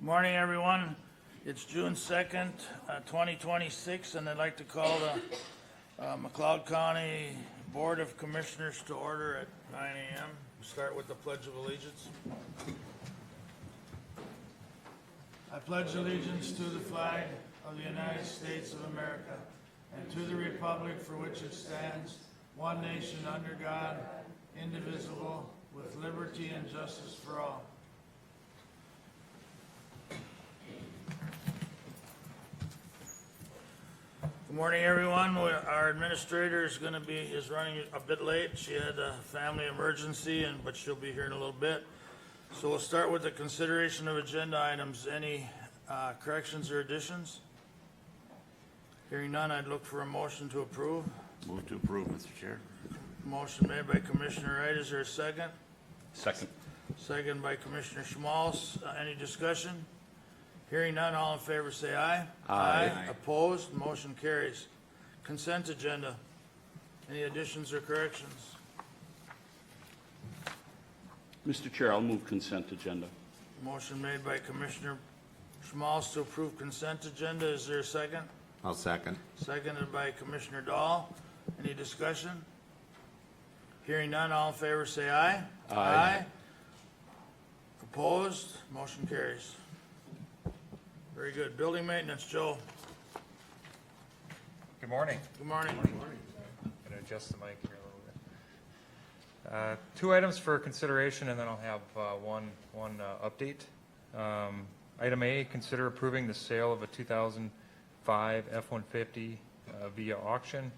Morning, everyone. It's June 2nd, 2026, and I'd like to call the McLeod County Board of Commissioners to order at 9 a.m. Start with the Pledge of Allegiance. I pledge allegiance to the flag of the United States of America and to the republic for which it stands, one nation under God, indivisible, with liberty and justice for all. Good morning, everyone. Our administrator is running a bit late. She had a family emergency, but she'll be here in a little bit. So we'll start with the consideration of agenda items. Any corrections or additions? Hearing none, I'd look for a motion to approve. Move to approve, Mr. Chair. Motion made by Commissioner Wright. Is there a second? Second. Second by Commissioner Schmalz. Any discussion? Hearing none, all in favor say aye. Aye. Opposed, motion carries. Consent agenda. Any additions or corrections? Mr. Chair, I'll move consent agenda. Motion made by Commissioner Schmalz to approve consent agenda. Is there a second? I'll second. Seconded by Commissioner Dahl. Any discussion? Hearing none, all in favor say aye. Aye. Opposed, motion carries. Very good. Building maintenance, Joe. Good morning. Good morning. I'm going to adjust the mic here a little bit. Two items for consideration, and then I'll have one update. Item A, consider approving the sale of a 2005 F-150 via auction.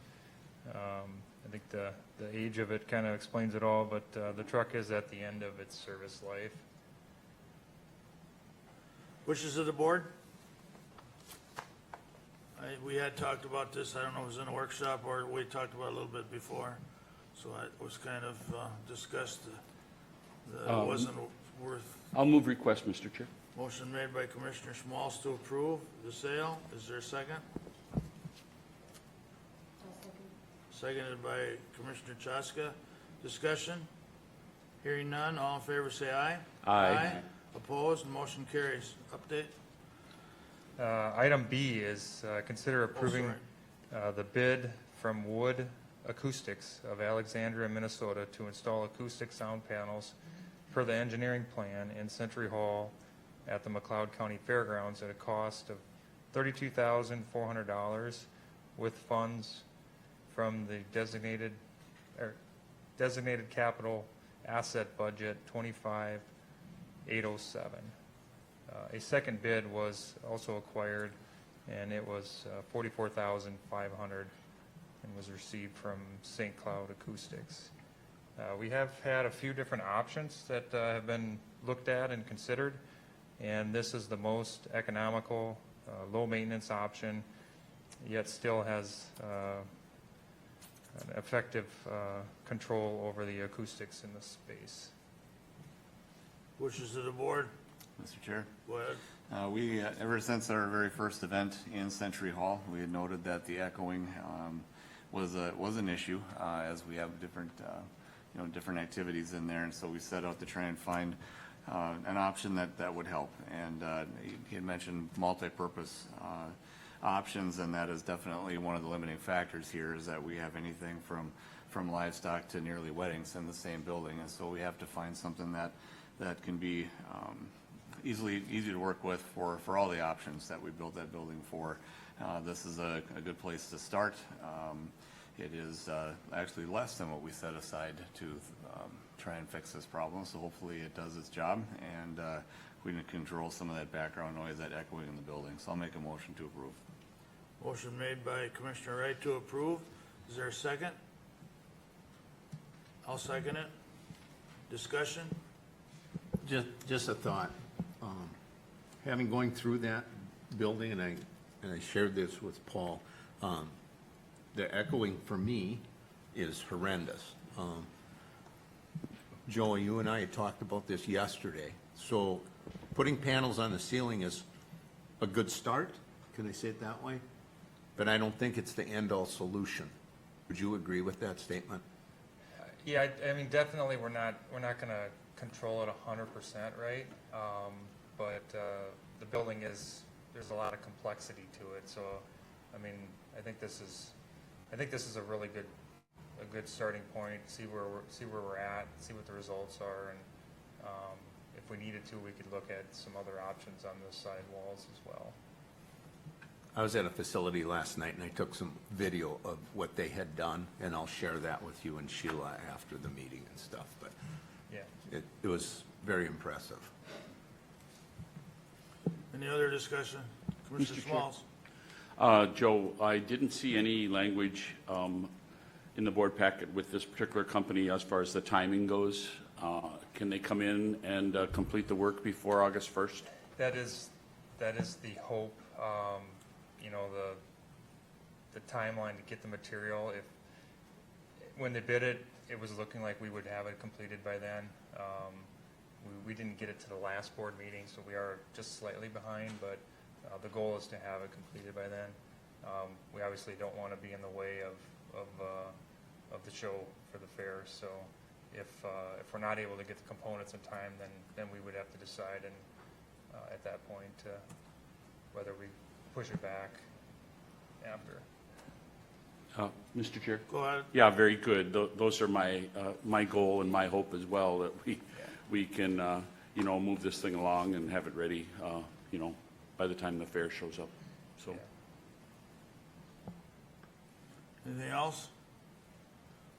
I think the age of it kind of explains it all, but the truck is at the end of its service life. Wishes of the board? We had talked about this, I don't know if it was in a workshop or we talked about it a little bit before, so it was kind of discussed that it wasn't worth. I'll move request, Mr. Chair. Motion made by Commissioner Schmalz to approve the sale. Is there a second? Seconded by Commissioner Chaska. Discussion? Hearing none, all in favor say aye. Aye. Opposed, motion carries. Update? Item B is consider approving the bid from Wood Acoustics of Alexandria, Minnesota to install acoustic sound panels per the engineering plan in Century Hall at the McLeod County Fairgrounds at a cost of $32,400 with funds from the designated capital asset budget 25807. A second bid was also acquired, and it was $44,500 and was received from St. Cloud Acoustics. We have had a few different options that have been looked at and considered, and this is the most economical, low-maintenance option, yet still has an effective control over the acoustics in the space. Wishes of the board? Mr. Chair. Go ahead. We, ever since our very first event in Century Hall, we had noted that the echoing was an issue as we have different activities in there, and so we set out to try and find an option that would help. And he had mentioned multi-purpose options, and that is definitely one of the limiting factors here, is that we have anything from livestock to nearly weddings in the same building, and so we have to find something that can be easy to work with for all the options that we built that building for. This is a good place to start. It is actually less than what we set aside to try and fix this problem, so hopefully it does its job, and we can control some of that background noise, that echoing in the building. So I'll make a motion to approve. Motion made by Commissioner Wright to approve. Is there a second? I'll second it. Discussion? Just a thought. Having going through that building, and I shared this with Paul, the echoing for me is horrendous. Joe, you and I had talked about this yesterday. So putting panels on the ceiling is a good start. Can I say it that way? But I don't think it's the end-all solution. Would you agree with that statement? Yeah, I mean, definitely we're not going to control it 100%, right? But the building is, there's a lot of complexity to it, so, I mean, I think this is a really good starting point, see where we're at, see what the results are, and if we needed to, we could look at some other options on the side walls as well. I was at a facility last night and I took some video of what they had done, and I'll share that with you and Sheila after the meeting and stuff, but Yeah. it was very impressive. Any other discussion? Commissioner Mr. Chair. Smalls? Joe, I didn't see any language in the board packet with this particular company as far as the timing goes. Can they come in and complete the work before August 1st? That is the hope. You know, the timeline to get the material. When they bid it, it was looking like we would have it completed by then. We didn't get it to the last board meeting, so we are just slightly behind, but the goal is to have it completed by then. We obviously don't want to be in the way of the show for the fair, so if we're not able to get the components in time, then we would have to decide, and at that point, whether we push it back after. Mr. Chair? Go ahead. Yeah, very good. Those are my goal and my hope as well, that we can, move this thing along and have it ready, by the time the fair shows up. So. Yeah. Anything else?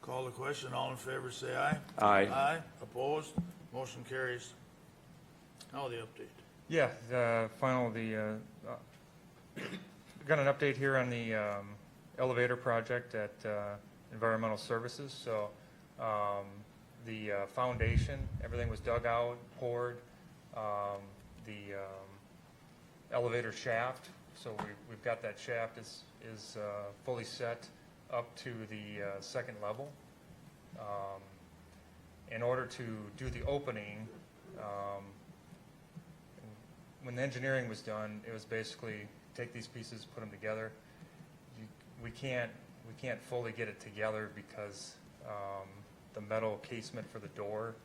Call the question. All in favor, say aye. Aye. Aye. Opposed? Motion carries. Now the update. Yeah, got an update here on the elevator project at Environmental Services. So the foundation, everything was dug out, poured. The elevator shaft, so we've got that shaft is fully set up to the second level. In order to do the opening, when the engineering was done, it was basically take these pieces, put them together. We can't fully get it together because the metal casement for the door,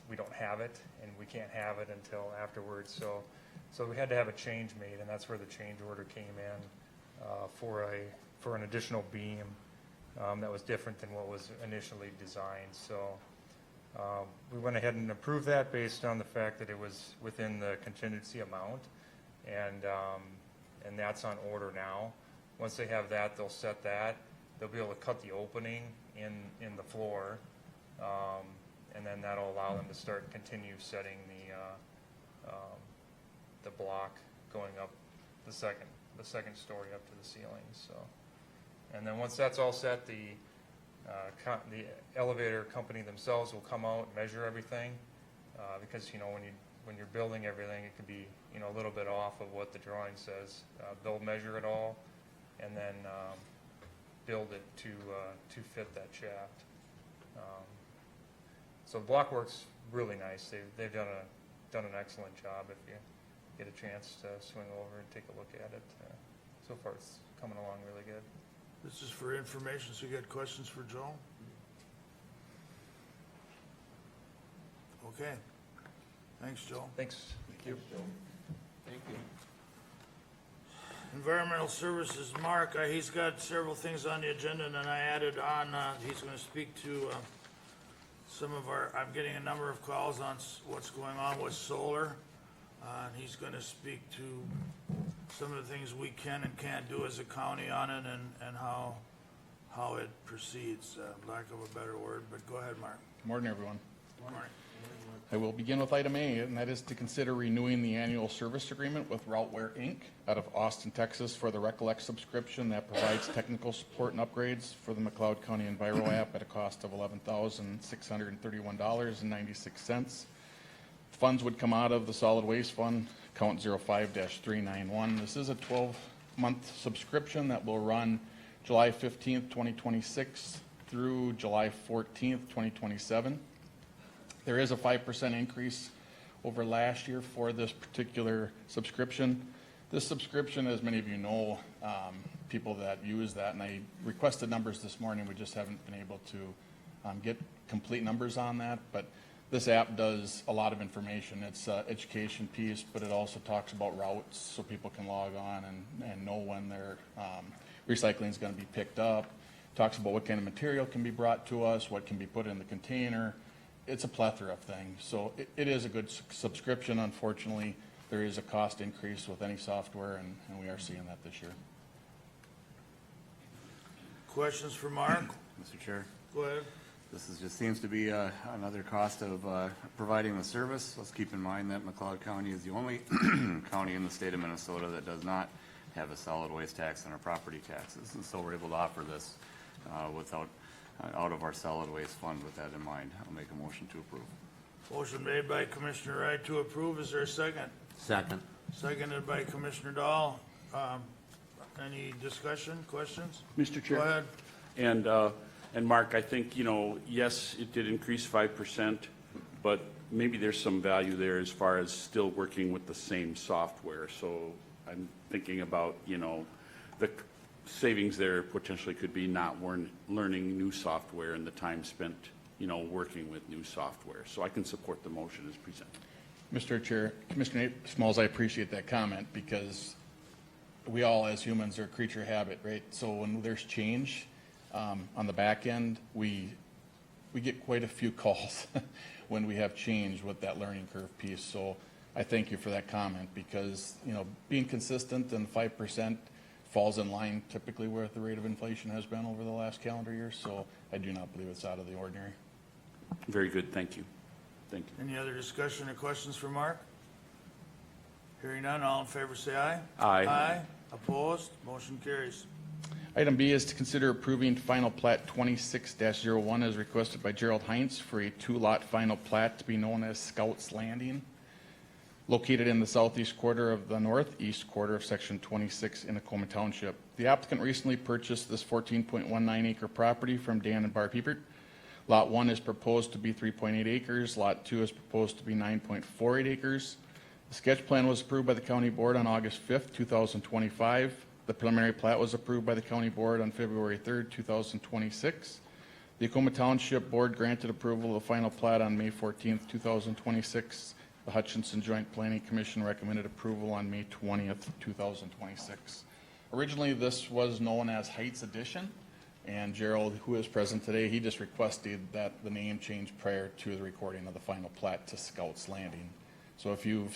we don't have it, and we can't have it until afterwards. So we had to have a change made, and that's where the change order came in for an additional beam that was different than what was initially designed. So we went ahead and approved that based on the fact that it was within the contingency amount, and that's on order now. Once they have that, they'll set that. They'll be able to cut the opening in the floor, and then that'll allow them to continue setting the block going up the second story up to the ceiling. So, and then once that's all set, the elevator company themselves will come out and measure everything, because when you're building everything, it can be a little bit off of what the drawing says. They'll measure it all, and then build it to fit that shaft. So the block works really nice. They've done an excellent job. If you get a chance to swing over and take a look at it, so far it's coming along really good. This is for information, so you got questions for Joe? Okay. Thanks, Joe. Thanks. Thank you. Thank you. Environmental Services, Mark, he's got several things on the agenda, and then I added on, he's going to speak to some of I'm getting a number of calls on what's going on with solar, and he's going to speak to some of the things we can and can't do as a county on it, and how it proceeds, lack of a better word, but go ahead, Mark. Good morning, everyone. Mark. I will begin with item A, and that is to consider renewing the annual service agreement with Routeware, Inc. out of Austin, Texas for the Recollect subscription that provides technical support and upgrades for the McLeod County Enviro app at a cost of $11,631.96. Funds would come out of the Solid Waste Fund, account 05-391. This is a 12-month subscription that will run July 15th, 2026 through July 14th, 2027. There is a 5% increase over last year for this particular subscription. This subscription, as many of you know, people that use that, and I requested numbers this morning, we just haven't been able to get complete numbers on that, but This app does a lot of information. It's an education piece, but it also talks about routes so people can log on and know when their recycling is going to be picked up. Talks about what kind of material can be brought to us, what can be put in the container. It's a plethora of things. So it is a good subscription. Unfortunately, there is a cost increase with any software, and we are seeing that this year. Questions for Mark? Mr. Chair, Go ahead. just seems to be another cost of providing the service. Let's keep in mind that McLeod County is the only county in the state of Minnesota that does not have a solid waste tax and a property taxes. And so we're able to offer this out of our solid waste fund. With that in mind, I'll make a motion to approve. Motion made by Commissioner Wright to approve. Is there a second? Second. Seconded by Commissioner Dahl. Any discussion, questions? Mr. Chair? Go ahead. And Mark, I think, yes, it did increase 5%, but maybe there's some value there as far as still working with the same software. So I'm thinking about, the savings there potentially could be not learning new software and the time spent, working with new software. So I can support the motion as presented. Mr. Chair, Commissioner Smalls, I appreciate that comment because we all as humans are a creature of habit, right? So when there's change on the back end, we get quite a few calls when we have change with that learning curve piece. So I thank you for that comment because, being consistent and 5% falls in line typically where the rate of inflation has been over the last calendar year. So I do not believe it's out of the ordinary. Very good. Thank you. Thank you. Any other discussion or questions for Mark? Hearing none, all in favor say aye. Aye. Aye. Opposed? Motion carries. Item B is to consider approving final plat 26-01 as requested by Gerald Heinz for a two-lot final plat to be known as Scouts Landing, located in the southeast quarter of the northeast quarter of Section 26 in Tacoma Township. The applicant recently purchased this 14.19 acre property from Dan and Barb Hebert. Lot 1 is proposed to be 3.8 acres. Lot 2 is proposed to be 9.48 acres. The sketch plan was approved by the County Board on August 5th, 2025. The preliminary plat was approved by the County Board on February 3rd, 2026. The Tacoma Township Board granted approval of the final plat on May 14th, 2026. The Hutchinson Joint Planning Commission recommended approval on May 20th, 2026. Originally, this was known as Heights Addition, and Gerald, who is present today, he just requested that the name change prior to the recording of the final plat to Scouts Landing. So if you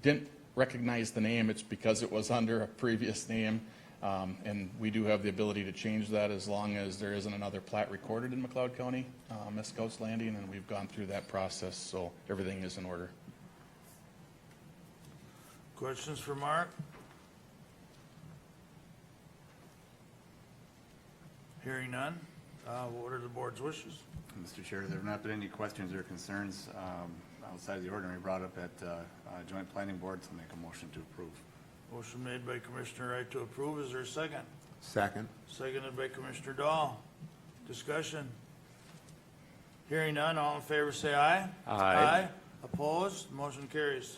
didn't recognize the name, it's because it was under a previous name, and we do have the ability to change that as long as there isn't another plat recorded in McLeod County as Scouts Landing, and we've gone through that process, so everything is in order. Questions for Mark? Hearing none, what are the board's wishes? Mr. Chair, there have not been any questions or concerns outside the ordinary brought up at Joint Planning Board, so make a motion to approve. Motion made by Commissioner Wright to approve. Is there a second? Second. Seconded by Commissioner Dahl. Discussion. Hearing none, all in favor say aye. Aye. Opposed? Motion carries.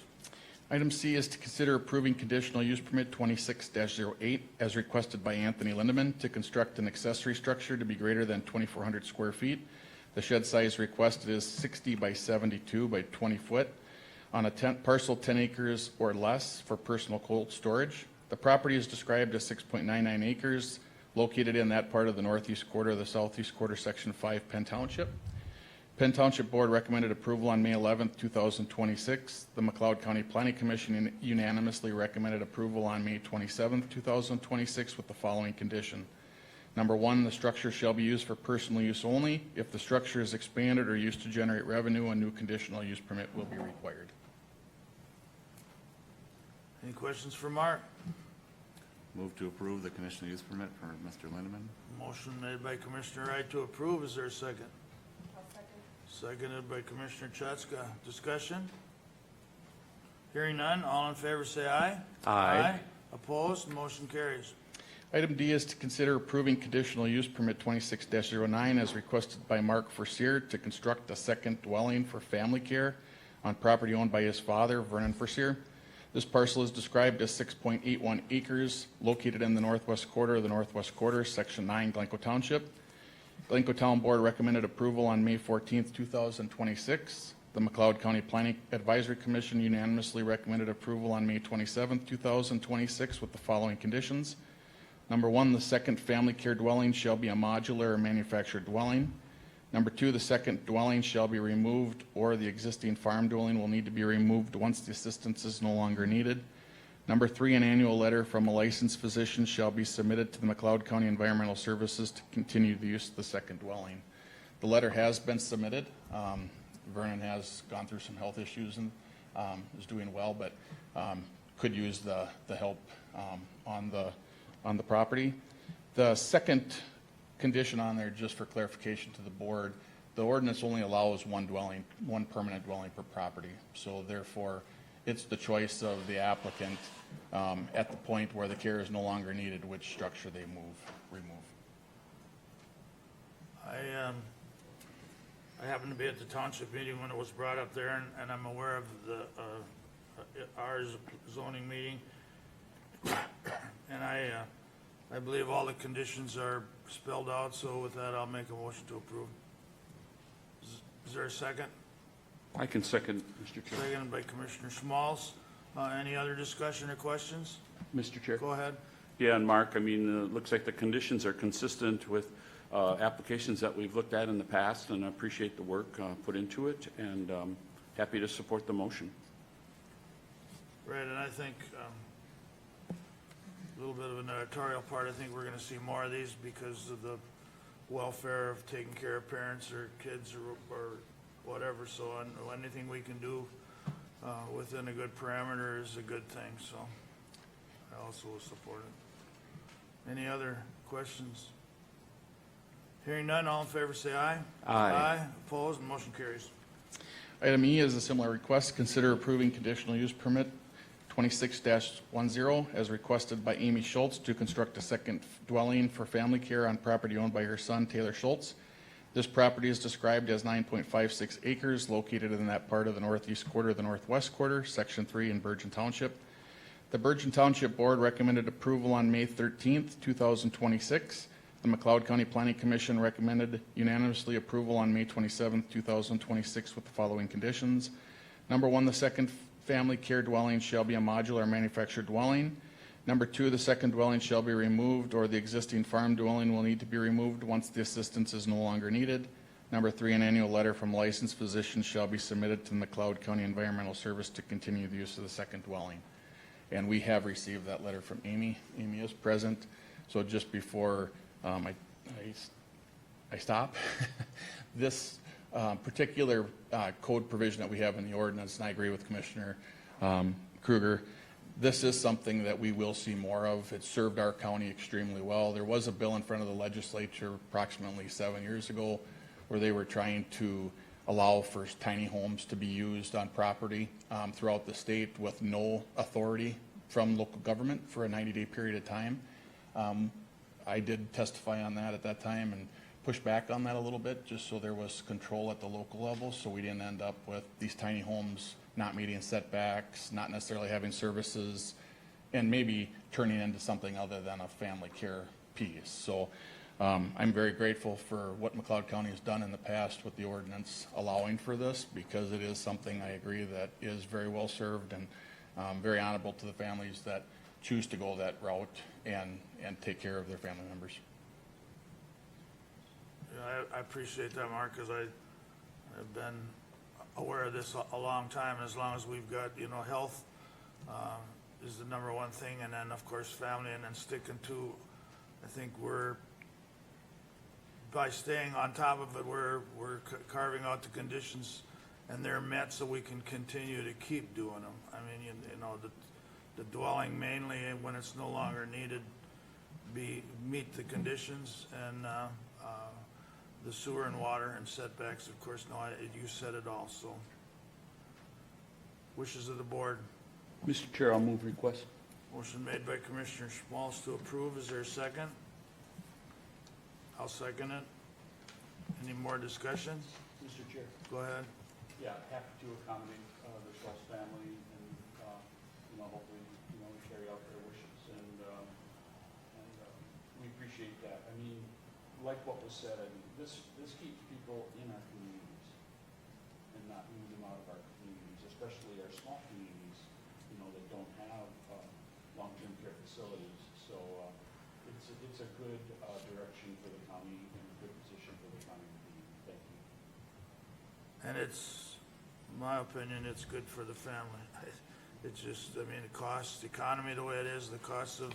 Item C is to consider approving conditional use permit 26-08 as requested by Anthony Lindeman to construct an accessory structure to be greater than 2,400 square feet. The shed size requested is 60 by 72 by 20 foot on a parcel 10 acres or less for personal cold storage. The property is described as 6.99 acres located in that part of the northeast quarter of the southeast quarter, Section 5, Penn Township. Penn Township Board recommended approval on May 11th, 2026. The McLeod County Planning Commission unanimously recommended approval on May 27th, 2026 with the following condition. Number 1, the structure shall be used for personal use only. If the structure is expanded or used to generate revenue, a new conditional use permit will be required. Any questions for Mark? Move to approve the conditional use permit for Mr. Lindeman. Motion made by Commissioner Wright to approve. Is there a second? Seconded by Commissioner Chatska. Discussion? Hearing none, all in favor say aye. Aye. Opposed? Motion carries. Item D is to consider approving conditional use permit 26-09 as requested by Mark Forcier to construct a second dwelling for family care on property owned by his father, Vernon Forcier. This parcel is described as 6.81 acres located in the northwest quarter of the northwest quarter, Section 9, Glencoe Township. The Lincoln Town Board recommended approval on May 14th, 2026. The McLeod County Planning Advisory Commission unanimously recommended approval on May 27th, 2026 with the following conditions. Number one, the second family care dwelling shall be a modular or manufactured dwelling. Number two, the second dwelling shall be removed or the existing farm dwelling will need to be removed once the assistance is no longer needed. Number three, an annual letter from a licensed physician shall be submitted to the McLeod County Environmental Services to continue the use of the second dwelling. The letter has been submitted. Vernon has gone through some health issues and is doing well, but could use the help on the property. The second condition on there, just for clarification to the board, the ordinance only allows one dwelling, one permanent dwelling per property. So therefore, it's the choice of the applicant at the point where the care is no longer needed, which structure they remove. I happened to be at the township meeting when it was brought up there, and I'm aware of our zoning meeting. And I believe all the conditions are spelled out, so with that, I'll make a motion to approve. Is there a second? I can second, Mr. Chair. Seconded by Commissioner Schmalz. Any other discussion or questions? Mr. Chair? Go ahead. Yeah, and Mark, I mean, it looks like the conditions are consistent with applications that we've looked at in the past, and I appreciate the work put into it, and happy to support the motion. Right, and I think a little bit of an editorial part, I think we're going to see more of these because of the welfare of taking care of parents or kids or whatever. So anything we can do within a good parameter is a good thing. So I also will support it. Any other questions? Hearing none, all in favor say aye. Aye. Aye. Opposed, motion carries. Item E is a similar request. Consider approving conditional use permit 26-10 as requested by Amy Schultz to construct a second dwelling for family care on property owned by her son, Taylor Schultz. This property is described as 9.56 acres located in that part of the northeast quarter of the northwest quarter, Section 3 in Bergen Township. The Bergen Township Board recommended approval on May 13th, 2026. The McLeod County Planning Commission recommended unanimously approval on May 27th, 2026 with the following conditions. Number one, the second family care dwelling shall be a modular manufactured dwelling. Number two, the second dwelling shall be removed or the existing farm dwelling will need to be removed once the assistance is no longer needed. Number three, an annual letter from licensed physicians shall be submitted to the McLeod County Environmental Service to continue the use of the second dwelling. And we have received that letter from Amy. Amy is present. So just before I stop, this particular code provision that we have in the ordinance, and I agree with Commissioner Kruger, this is something that we will see more of. It served our county extremely well. There was a bill in front of the legislature approximately 7 years ago where they were trying to allow for tiny homes to be used on property throughout the state with no authority from local government for a 90-day period of time. I did testify on that at that time and push back on that a little bit just so there was control at the local level so we didn't end up with these tiny homes not meeting setbacks, not necessarily having services, and maybe turning into something other than a family care piece. So I'm very grateful for what McLeod County has done in the past with the ordinance allowing for this because it is something I agree that is very well served and very honorable to the families that choose to go that route and take care of their family members. Yeah, I appreciate that, Mark, because I've been aware of this a long time. As long as we've got, health is the number one thing, and then, of course, family, and then sticking to, I think by staying on top of it, we're carving out the conditions, and they're met so we can continue to keep doing them. I mean, the dwelling mainly, when it's no longer needed, meet the conditions, and the sewer and water and setbacks, of course, you said it all, so. Wishes of the board. Mr. Chair, I'll move request. Motion made by Commissioner Schmalz to approve. Is there a second? I'll second it. Any more discussion? Mr. Chair. Go ahead. Yeah, happy to accommodate the Schultz family and, hopefully, carry out their wishes and we appreciate that. I mean, like what was said, I mean, this keeps people in our communities and not moving them out of our communities, especially our small communities, you know, that don't have long-term care facilities. So it's a good direction for the county and a good position for the county to be in. Thank you. And it's, in my opinion, it's good for the family. It's just, I mean, the cost, the economy the way it is, the cost of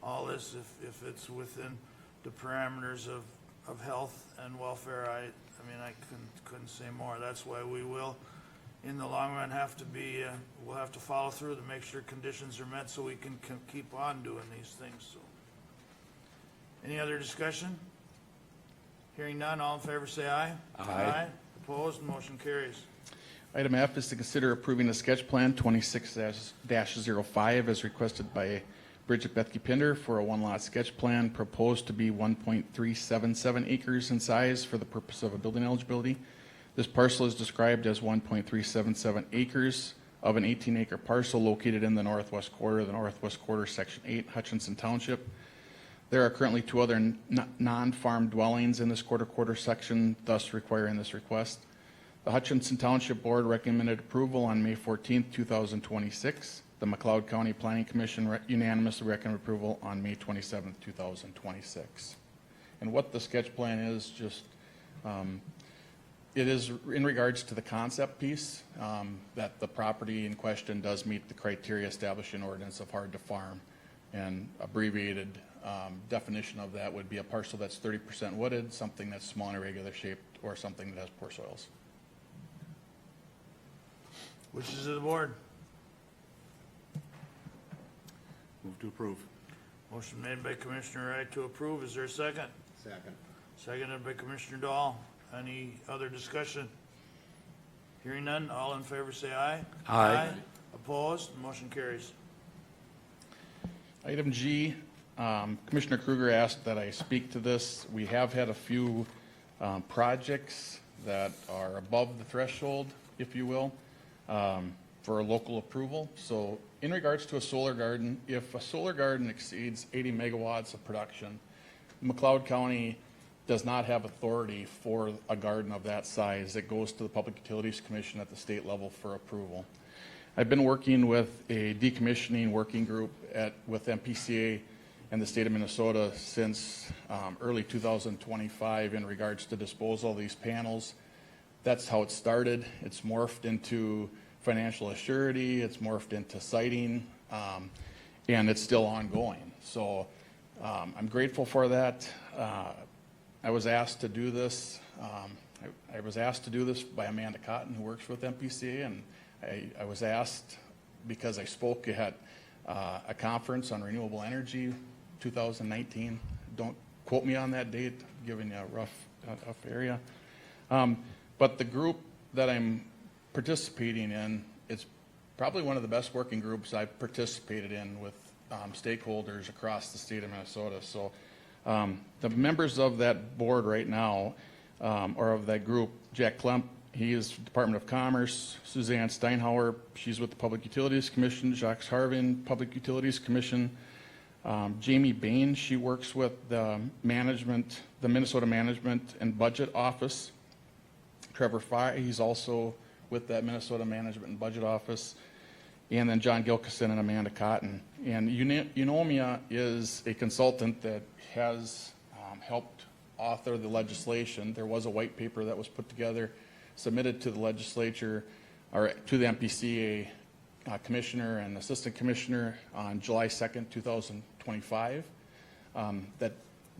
all this, if it's within the parameters of health and welfare, I mean, I couldn't say more. That's why we will, in the long run, have to be, we'll have to follow through to make sure conditions are met so we can keep on doing these things, so. Any other discussion? Hearing none, all in favor say aye. Aye. Opposed, motion carries. Item F is to consider approving the sketch plan 26-05 as requested by Bridget Bethke Pinder for a one-lot sketch plan proposed to be 1.377 acres in size for the purpose of a building eligibility. This parcel is described as 1.377 acres of an 18-acre parcel located in the northwest quarter, Section 8, Hutchinson Township. There are currently two other non-farm dwellings in this quarter section, thus requiring this request. The Hutchinson Township Board recommended approval on May 14, 2026. The McLeod County Planning Commission unanimously recommended approval on May 27, 2026. And what the sketch plan is, just it is in regards to the concept piece, that the property in question does meet the criteria established in ordinance of hard to farm. And abbreviated definition of that would be a parcel that's 30% wooded, something that's small and irregular shaped, or something that has poor soils. Wishes of the board. Move to approve. Motion made by Commissioner Wright to approve. Is there a second? Second. Seconded by Commissioner Dahl. Any other discussion? Hearing none, all in favor say aye. Aye. Opposed, motion carries. Item G, Commissioner Kruger asked that I speak to this. We have had a few projects that are above the threshold, if you will, for local approval. So in regards to a solar garden, if a solar garden exceeds 80 megawatts of production, McLeod County does not have authority for a garden of that size. It goes to the Public Utilities Commission at the state level for approval. I've been working with a decommissioning working group with MPCA and the state of Minnesota since early 2025 in regards to disposal of these panels. That's how it started. It's morphed into financial assurity, it's morphed into siting, and it's still ongoing. So I'm grateful for that. I was asked to do this. I was asked to do this by Amanda Cotton, who works with MPCA, and I was asked because I spoke at a conference on renewable energy 2019. Don't quote me on that date, I'm giving you a rough area. But the group that I'm participating in, it's probably one of the best working groups I've participated in with stakeholders across the state of Minnesota. So the members of that board right now, or of that group, Jack Klemp, he is Department of Commerce. Suzanne Steinhauer, she's with the Public Utilities Commission. Jacques Harvin, Public Utilities Commission. Jamie Bain, she works with the Minnesota Management and Budget Office. Trevor Fye, he's also with that Minnesota Management and Budget Office. And then John Gilkison and Amanda Cotton. And Eunomia is a consultant that has helped author the legislation. There was a white paper that was put together, submitted to the legislature, or to the MPCA commissioner and assistant commissioner on July 2nd, 2025, that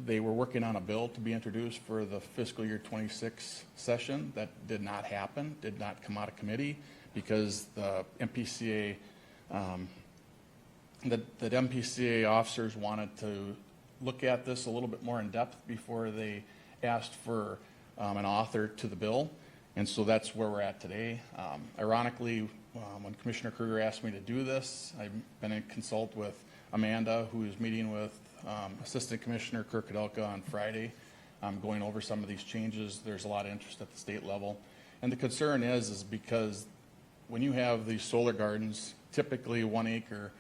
they were working on a bill to be introduced for the fiscal year 26 session. That did not happen, did not come out of committee, because the MPCA, the MPCA officers wanted to look at this a little bit more in depth before they asked for an author to the bill. And so that's where we're at today. Ironically, when Commissioner Kruger asked me to do this, I've been in consult with Amanda, who is meeting with Assistant Commissioner Kirk Kudelka on Friday, going over some of these changes. There's a lot of interest at the state level. And the concern is because when you have these solar gardens, typically 1 acre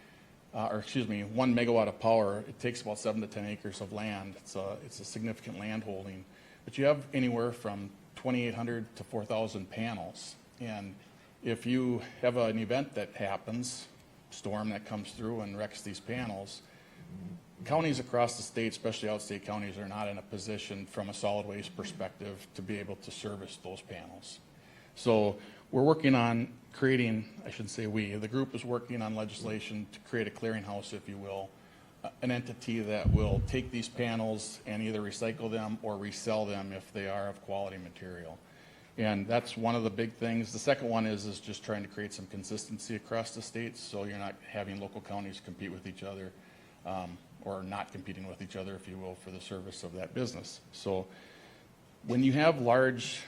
or excuse me, 1 megawatt of power, it takes about 7 to 10 acres of land. It's a significant land holding. But you have anywhere from 2,800 to 4,000 panels. And if you have an event that happens, storm that comes through and wrecks these panels, counties across the state, especially outstate counties, are not in a position from a solid waste perspective to be able to service those panels. So we're working on creating, I shouldn't say we, the group is working on legislation to create a clearinghouse, if you will, an entity that will take these panels and either recycle them or resell them if they are of quality material. And that's one of the big things. The second one is just trying to create some consistency across the states, so you're not having local counties compete with each other, or not competing with each other, if you will, for the service of that business. So when you have large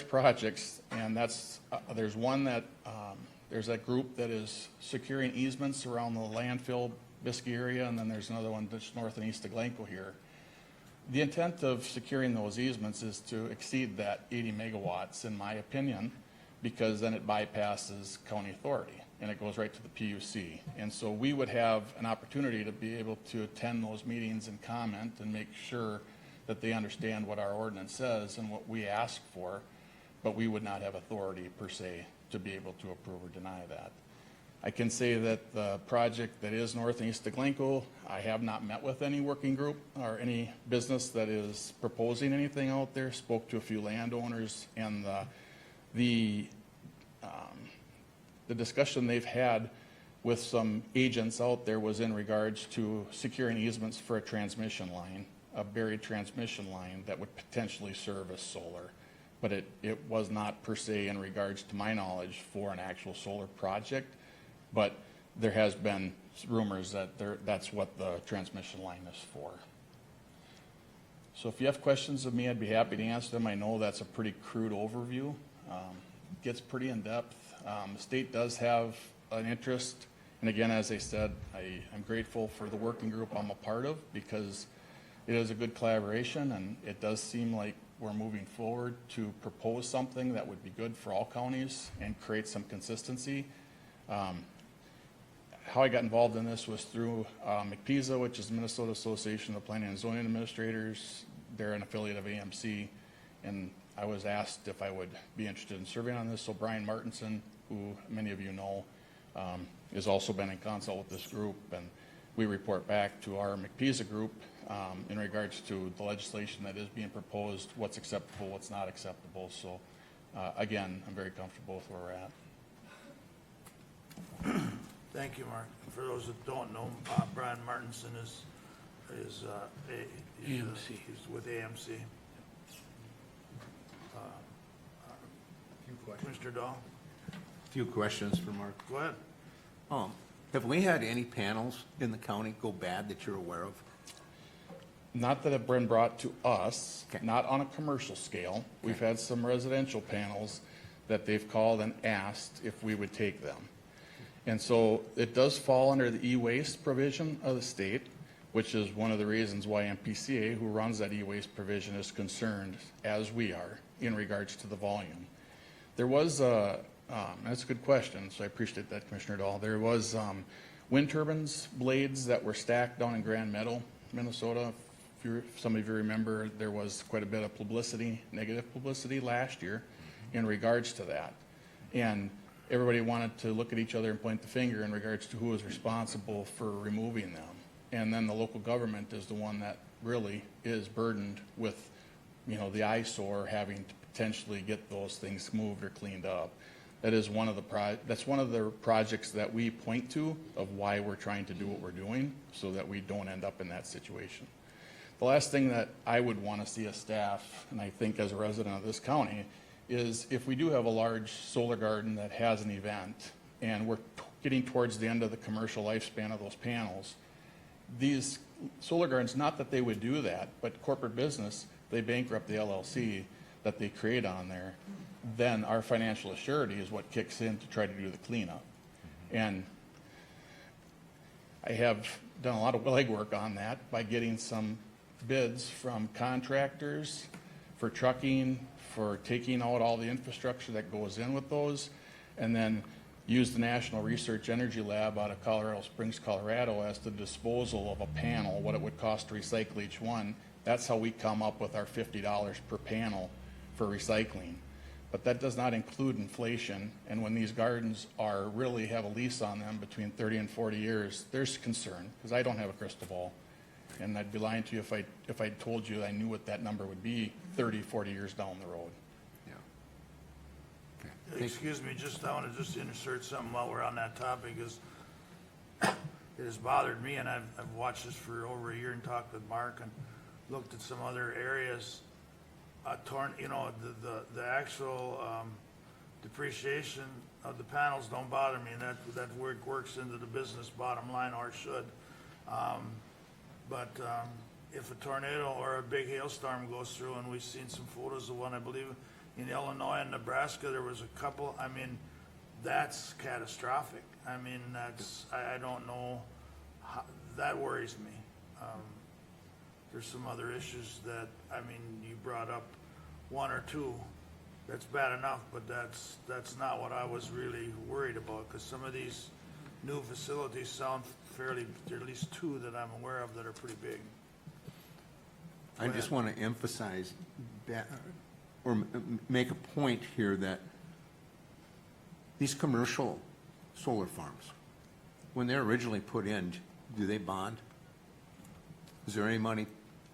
projects, and that's there's one that there's that group that is securing easements around the landfill Biskie area, and then there's another one just north and east of Glencoe here. The intent of securing those easements is to exceed that 80 megawatts, in my opinion, because then it bypasses county authority and it goes right to the PUC. And so we would have an opportunity to be able to attend those meetings and comment and make sure that they understand what our ordinance says and what we ask for, but we would not have authority per se to be able to approve or deny that. I can say that the project that is north and east of Glencoe, I have not met with any working group or any business that is proposing anything out there. Spoke to a few landowners, and the discussion they've had with some agents out there was in regards to securing easements for a transmission line, a buried transmission line that would potentially service solar. But it was not per se in regards to my knowledge for an actual solar project. But there has been rumors that that's what the transmission line is for. So if you have questions of me, I'd be happy to answer them. I know that's a pretty crude overview. It gets pretty in-depth. The state does have an interest. And again, as I said, I'm grateful for the working group I'm a part of, because it is a good collaboration, and it does seem like we're moving forward to propose something that would be good for all counties and create some consistency. How I got involved in this was through McPisa, which is the Minnesota Association of Planning and Zoning Administrators. They're an affiliate of AMC, and I was asked if I would be interested in serving on this. So Brian Martinson, who many of you know, has also been in consult with this group, and we report back to our McPisa group in regards to the legislation that is being proposed, what's acceptable, what's not acceptable. So again, I'm very comfortable with where we're at. Thank you, Mark. For those that don't know, Brian Martinson is AMC. He's with AMC. Commissioner Dahl, Few questions for Mark. go ahead. Have we had any panels in the county go bad that you're aware of? Not that have been brought to us, Okay. not on a commercial scale. We've had some residential panels that they've called and asked if we would take them. And so it does fall under the e-waste provision of the state, which is one of the reasons why MPCA, who runs that e-waste provision, is concerned, as we are, in regards to the volume. There was that's a good question, so I appreciate that, Commissioner Dahl. There was wind turbines blades that were stacked down in Grand Meadow, Minnesota. If some of you remember, there was quite a bit of publicity, negative publicity last year in regards to that. And everybody wanted to look at each other and point the finger in regards to who was responsible for removing them. And then the local government is the one that really is burdened with, the eyesore having to potentially get those things moved or cleaned up. That is one of the projects that we point to of why we're trying to do what we're doing, so that we don't end up in that situation. The last thing that I would want to see as staff, and I think as a resident of this county, is if we do have a large solar garden that has an event and we're getting towards the end of the commercial lifespan of those panels, these solar gardens, not that they would do that, but corporate business, they bankrupt the LLC that they create on there, then our financial assurity is what kicks in to try to do the cleanup. And I have done a lot of legwork on that by getting some bids from contractors for trucking, for taking out all the infrastructure that goes in with those, and then use the National Research Energy Lab out of Colorado Springs, Colorado as the disposal of a panel, what it would cost to recycle each one. That's how we come up with our $50 per panel for recycling. But that does not include inflation, and when these gardens are really have a lease on them between 30 and 40 years, there's concern, because I don't have a crystal ball. And I'd be lying to you if I told you I knew what that number would be 30, 40 years down the road. Yeah. Okay. Thank you. Excuse me, I want to just insert something while we're on that topic, is it has bothered me, and I've watched this for over a year and talked with Mark and looked at some other areas. The actual depreciation of the panels don't bother me, and that works into the business bottom line, or should. But if a tornado or a big hailstorm goes through, and we've seen some photos of one, I believe, in Illinois and Nebraska, there was a couple, I mean, that's catastrophic. I mean, I don't know, that worries me. There's some other issues that, I mean, you brought up one or two, that's bad enough, but that's not what I was really worried about, because some of these new facilities sound fairly, there are at least two that I'm aware of that are pretty big. I just want to emphasize that, or make a point here that these commercial solar farms, when they're originally put in, do they bond? Is there any money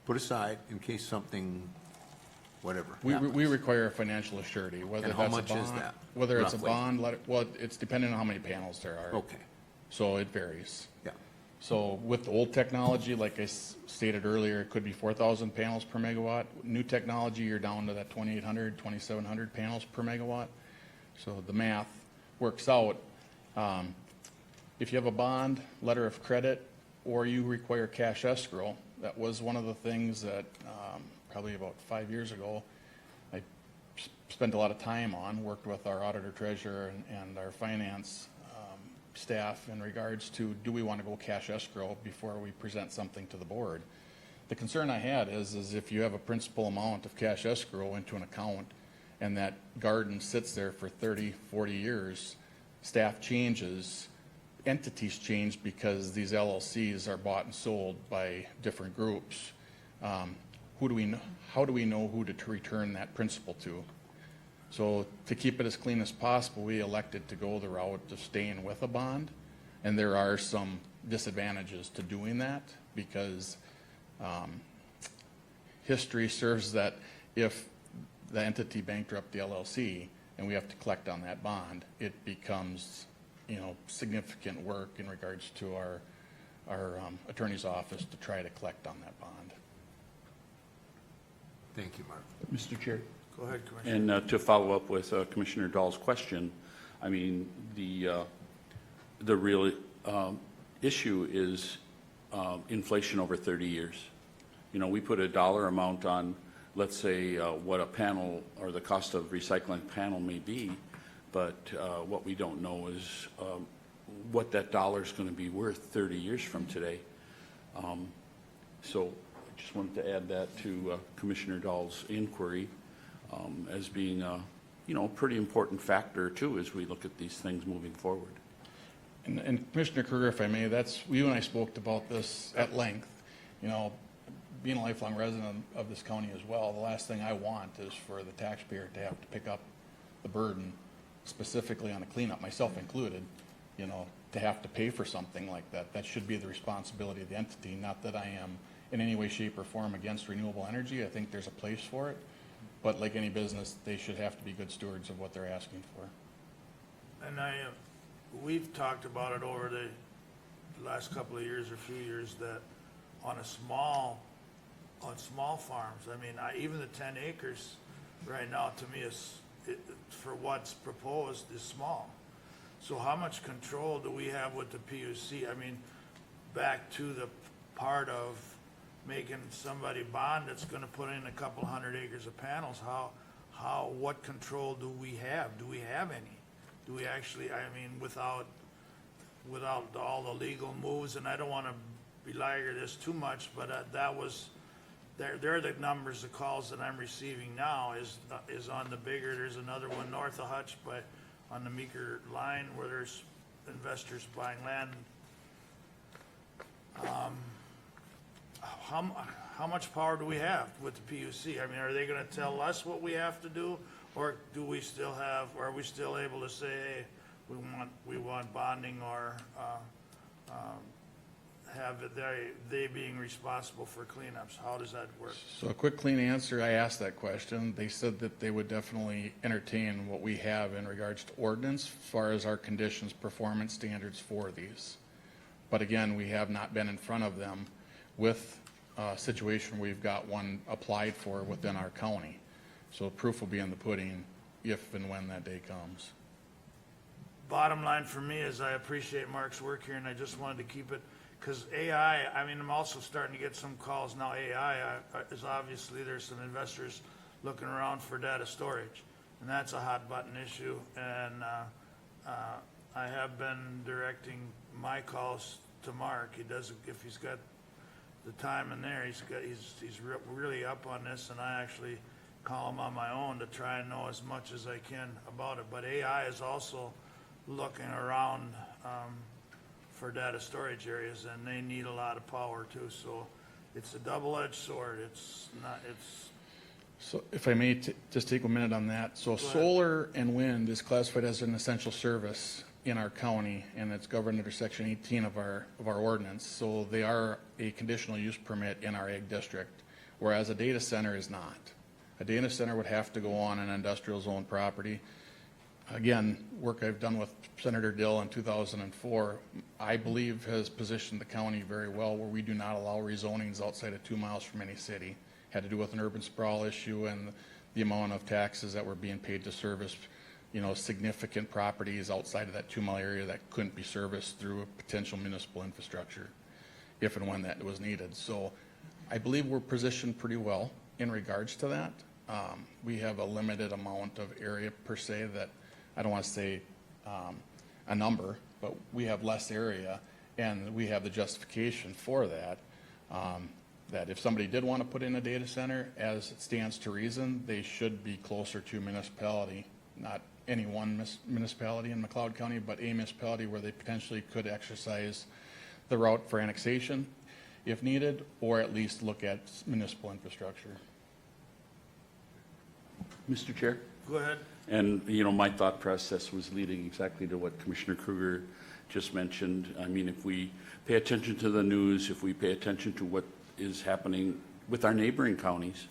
put aside in case something, whatever happens? We require a financial assurity, whether And that's how a much is bond, that, whether it's a roughly? bond, well, it's depending on how many panels there are. Okay, So it varies. yeah. So with the old technology, like I stated earlier, it could be 4,000 panels per megawatt. New technology, you're down to that 2,800, 2,700 panels per megawatt. So the math works out. If you have a bond, letter of credit, or you require cash escrow, that was one of the things that probably about 5 years ago, I spent a lot of time on, worked with our auditor treasurer and our finance staff in regards to, do we want to go cash escrow before we present something to the board? The concern I had is if you have a principal amount of cash escrow into an account and that garden sits there for 30, 40 years, staff changes, entities change because these LLCs are bought and sold by different groups. How do we know who to return that principal to? So to keep it as clean as possible, we elected to go the route of staying with a bond. And there are some disadvantages to doing that, because history serves that if the entity bankrupt the LLC and we have to collect on that bond, it becomes, significant work in regards to our attorney's office to try to collect on that bond. Thank you, Mark. Mr. Chair. Go ahead, Commissioner. And to follow up with Commissioner Dahl's question, I mean, the real issue is inflation over 30 years. We put a dollar amount on, let's say, what a panel or the cost of recycling a panel may be, but what we don't know is what that dollar is going to be worth 30 years from today. So I just wanted to add that to Commissioner Dahl's inquiry. As being a pretty important factor too as we look at these things moving forward. And Commissioner Kruger, if I may, you and I spoke about this at length. Being a lifelong resident of this county as well, the last thing I want is for the taxpayer to have to pick up the burden, specifically on a cleanup, myself included, to have to pay for something like that. That should be the responsibility of the entity, not that I am in any way, shape, or form against renewable energy. I think there's a place for it. But like any business, they should have to be good stewards of what they're asking for. And we've talked about it over the last couple of years or few years, that on small farms, I mean, even the 10 acres right now, to me, for what's proposed, is small. So how much control do we have with the PUC? I mean, back to the part of making somebody bond that's going to put in a couple 100 acres of panels, what control do we have? Do we have any? Do we actually, I mean, without all the legal moves, and I don't want to belabor this too much, but they're the numbers, the calls that I'm receiving now is on the bigger, there's another one north of Hutch on the Meeker line where there's investors buying land. How much power do we have with the PUC? I mean, are they gonna tell us what we have to do? Or do we still have, are we still able to say, hey, we want bonding or, have it they being responsible for cleanups? How does that work? So a quick clean answer, I asked that question. They said that they would definitely entertain what we have in regards to ordinance as far as our conditions, performance standards for these. But again, we have not been in front of them with a situation where we've got one applied for within our county. So proof will be in the pudding if and when that day comes. Bottom line for me is I appreciate Mark's work here, and I just wanted to keep it, because AI, I mean, I'm also starting to get some calls now. AI is obviously, there's some investors looking around for data storage, and that's a hot button issue. And I have been directing my calls to Mark. He does, if he's got the time in there, he's really up on this, and I actually call him on my own to try and know as much as I can about it. But AI is also looking around for data storage areas, and they need a lot of power too. So it's a double-edged sword. So if I may just take a minute on that. So solar and wind is classified as an essential service in our county, and it's governed under Section 18 of our ordinance. So they are a conditional use permit in our ag district, whereas a data center is not. A data center would have to go on an industrial zone property. Again, work I've done with Senator Dill in 2004, I believe has positioned the county very well, where we do not allow rezonings outside of 2 miles from any city. Had to do with an urban sprawl issue and the amount of taxes that were being paid to service, significant properties outside of that 2 mile area that couldn't be serviced through a potential municipal infrastructure if and when that was needed. So I believe we're positioned pretty well in regards to that. We have a limited amount of area per se that, I don't want to say a number, but we have less area, and we have the justification for that, that if somebody did want to put in a data center, as it stands to reason, they should be closer to municipality, not any one municipality in McLeod County, but a municipality where they potentially could exercise the route for annexation if needed, or at least look at municipal infrastructure. Mr. Chair? Go ahead. And, my thought process was leading exactly to what Commissioner Kruger just mentioned. I mean, if we pay attention to the news, if we pay attention to what is happening with our neighboring counties,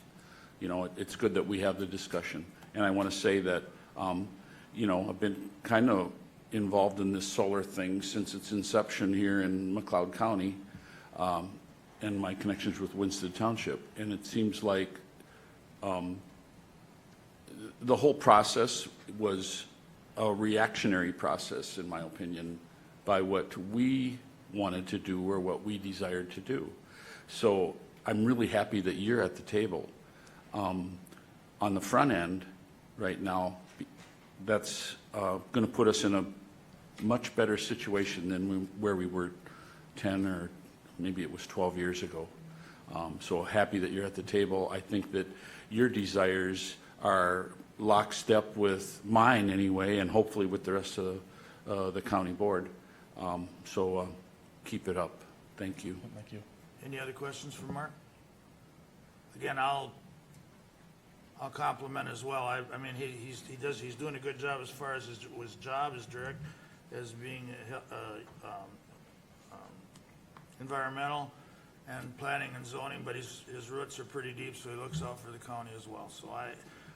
it's good that we have the discussion. And I want to say that, I've been kind of involved in this solar thing since its inception here in McLeod County, and my connections with Winston Township. And it seems like the whole process was a reactionary process, in my opinion, by what we wanted to do or what we desired to do. So I'm really happy that you're at the table. On the front end right now, that's going to put us in a much better situation than where we were 10 or maybe it was 12 years ago. So happy that you're at the table. I think that your desires are lockstep with mine anyway, and hopefully with the rest of the county board. So keep it up. Thank you. Thank you. Any other questions for Mark? Again, I'll compliment as well. I mean, he's doing a good job as far as his job is direct as being environmental and planning and zoning, but his roots are pretty deep, so he looks out for the county as well. So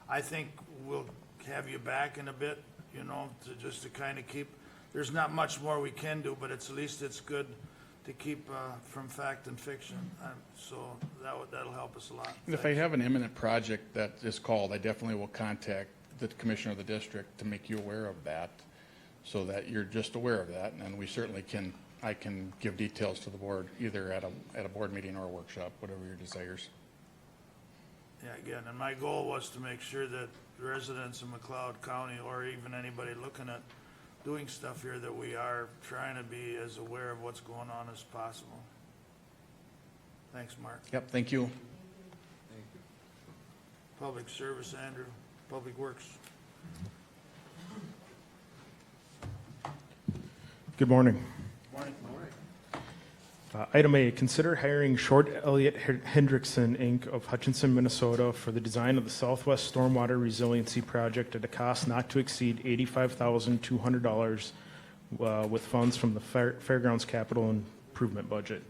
I think we'll have you back in a bit, to kind of keep, there's not much more we can do, but at least it's good to keep from fact and fiction. So that'll help us a lot. And if I have an imminent project that is called, I definitely will contact the commissioner of the district to make you aware of that, so that you're just aware of that. And we certainly I can give details to the board, either at a board meeting or a workshop, whatever your desires. Yeah, again, and my goal was to make sure that residents of McLeod County, or even anybody looking at doing stuff here, that we are trying to be as aware of what's going on as possible. Thanks, Mark. Yep, thank you. Public Service, Andrew. Public Works. Good morning. Item A, consider hiring Short Elliott Hendrickson, Inc. of Hutchinson, Minnesota for the design of the Southwest Stormwater Resiliency Project at a cost not to exceed $85,200 with funds from the Fairgrounds Capital Improvement Budget.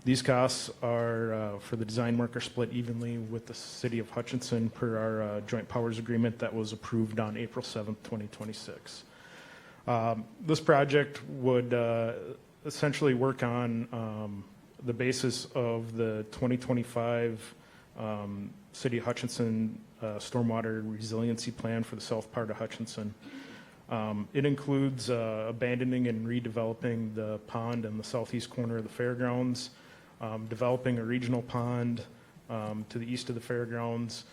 These costs are for the design work are split evenly with the City of Hutchinson per our joint powers agreement that was approved on April 7th, 2026. This project would essentially work on the basis of the 2025 City of Hutchinson Stormwater Resiliency Plan for the south part of Hutchinson. It includes abandoning and redeveloping the pond in the southeast corner of the fairgrounds, developing a regional pond to the east of the fairgrounds,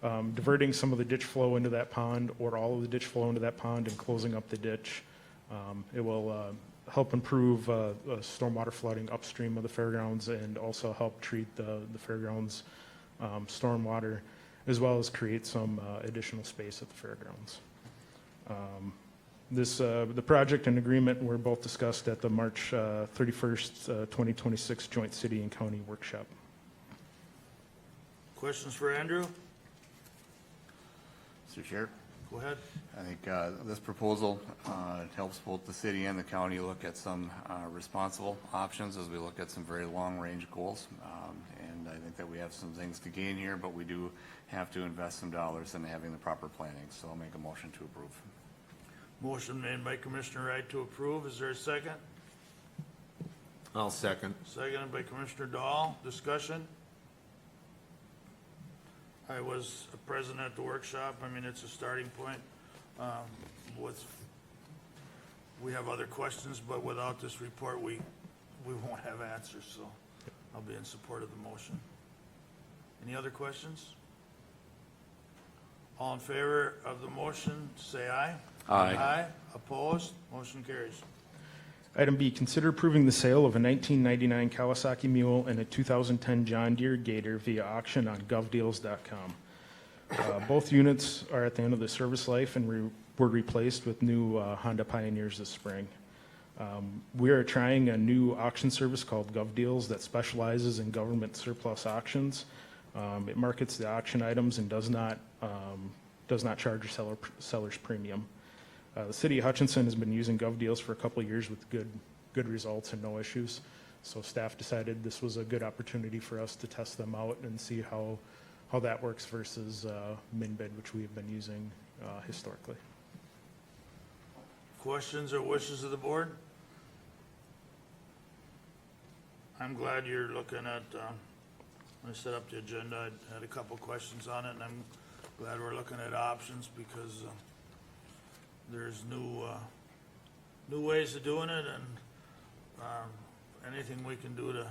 diverting some of the ditch flow into that pond or all of the ditch flow into that pond and closing up the ditch. It will help improve stormwater flooding upstream of the fairgrounds and also help treat the fairgrounds stormwater, as well as create some additional space at the fairgrounds. The project and agreement were both discussed at the March 31st, 2026 Joint City and County Workshop. Questions for Andrew? Mr. Chair, Go ahead. I think this proposal helps both the city and the county look at some responsible options as we look at some very long-range goals. And I think that we have some things to gain here, but we do have to invest some dollars in having the proper planning. So I'll make a motion to approve. Motion made by Commissioner Wright to approve. Is there a second? I'll second. Seconded by Commissioner Dahl. Discussion? I was present at the workshop. I mean, it's a starting point. We have other questions, but without this report, we won't have answers, so I'll be in support of the motion. Any other questions? All in favor of the motion, say aye. Aye. Aye. Opposed? Motion carries. Item B, consider approving the sale of a 1999 Kawasaki Mule and a 2010 John Deere Gator via auction on govdeals.com. Both units are at the end of the service life and were replaced with new Honda Pioneers this spring. We are trying a new auction service called GovDeals that specializes in government surplus auctions. It markets the auction items and does not charge a seller's premium. The City of Hutchinson has been using GovDeals for a couple of years with good results and no issues. So staff decided this was a good opportunity for us to test them out and see how that works versus MinBid, which we have been using historically. Questions or wishes of the board? I'm glad you're looking at, when I set up the agenda, I had a couple questions on it, and I'm glad we're looking at options because there's new ways of doing it, and anything we can do to,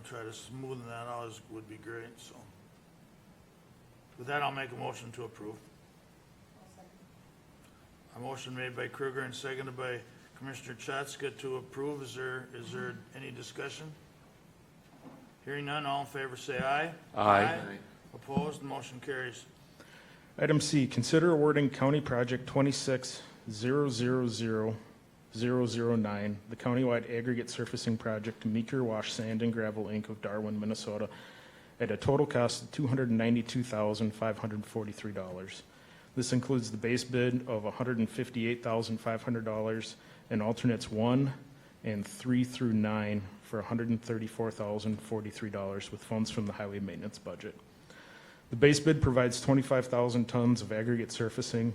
try to smoothen that out would be great, so. With that, I'll make a motion to approve. A motion made by Kruger and seconded by Commissioner Chatska to approve. Is there any discussion? Hearing none, all in favor say aye. Aye. Opposed, motion carries. Item C, consider awarding County Project 2600009, the countywide aggregate surfacing project to Meeker Wash Sand and Gravel, Inc. of Darwin, Minnesota, at a total cost of $292,543. This includes the base bid of $158,500 and alternates 1 and 3 through 9 for $134,043 with funds from the highway maintenance budget. The base bid provides 25,000 tons of aggregate surfacing.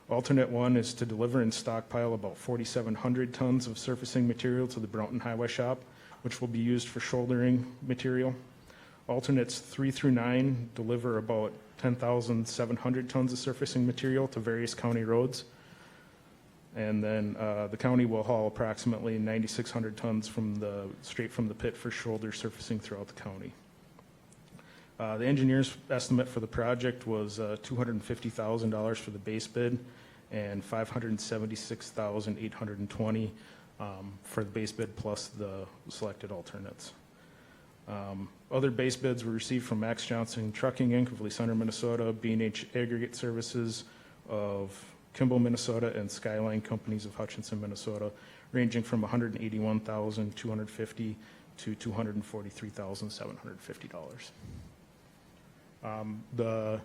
Alternate 1 is to deliver and stockpile about 4,700 tons of surfacing material to the Broughton Highway Shop, which will be used for shouldering material. Alternates 3 through 9 deliver about 10,700 tons of surfacing material to various county roads. And then the county will haul approximately 9,600 tons straight from the pit for shoulder surfacing throughout the county. The engineer's estimate for the project was $250,000 for the base bid and $576,820 for the base bid plus the selected alternates. Other base bids were received from Max Johnson Trucking, Inc. of Lee Center, Minnesota, B&H Aggregate Services of Kimball, Minnesota, and Skyline Companies of Hutchinson, Minnesota, ranging from $181,250 to $243,750. The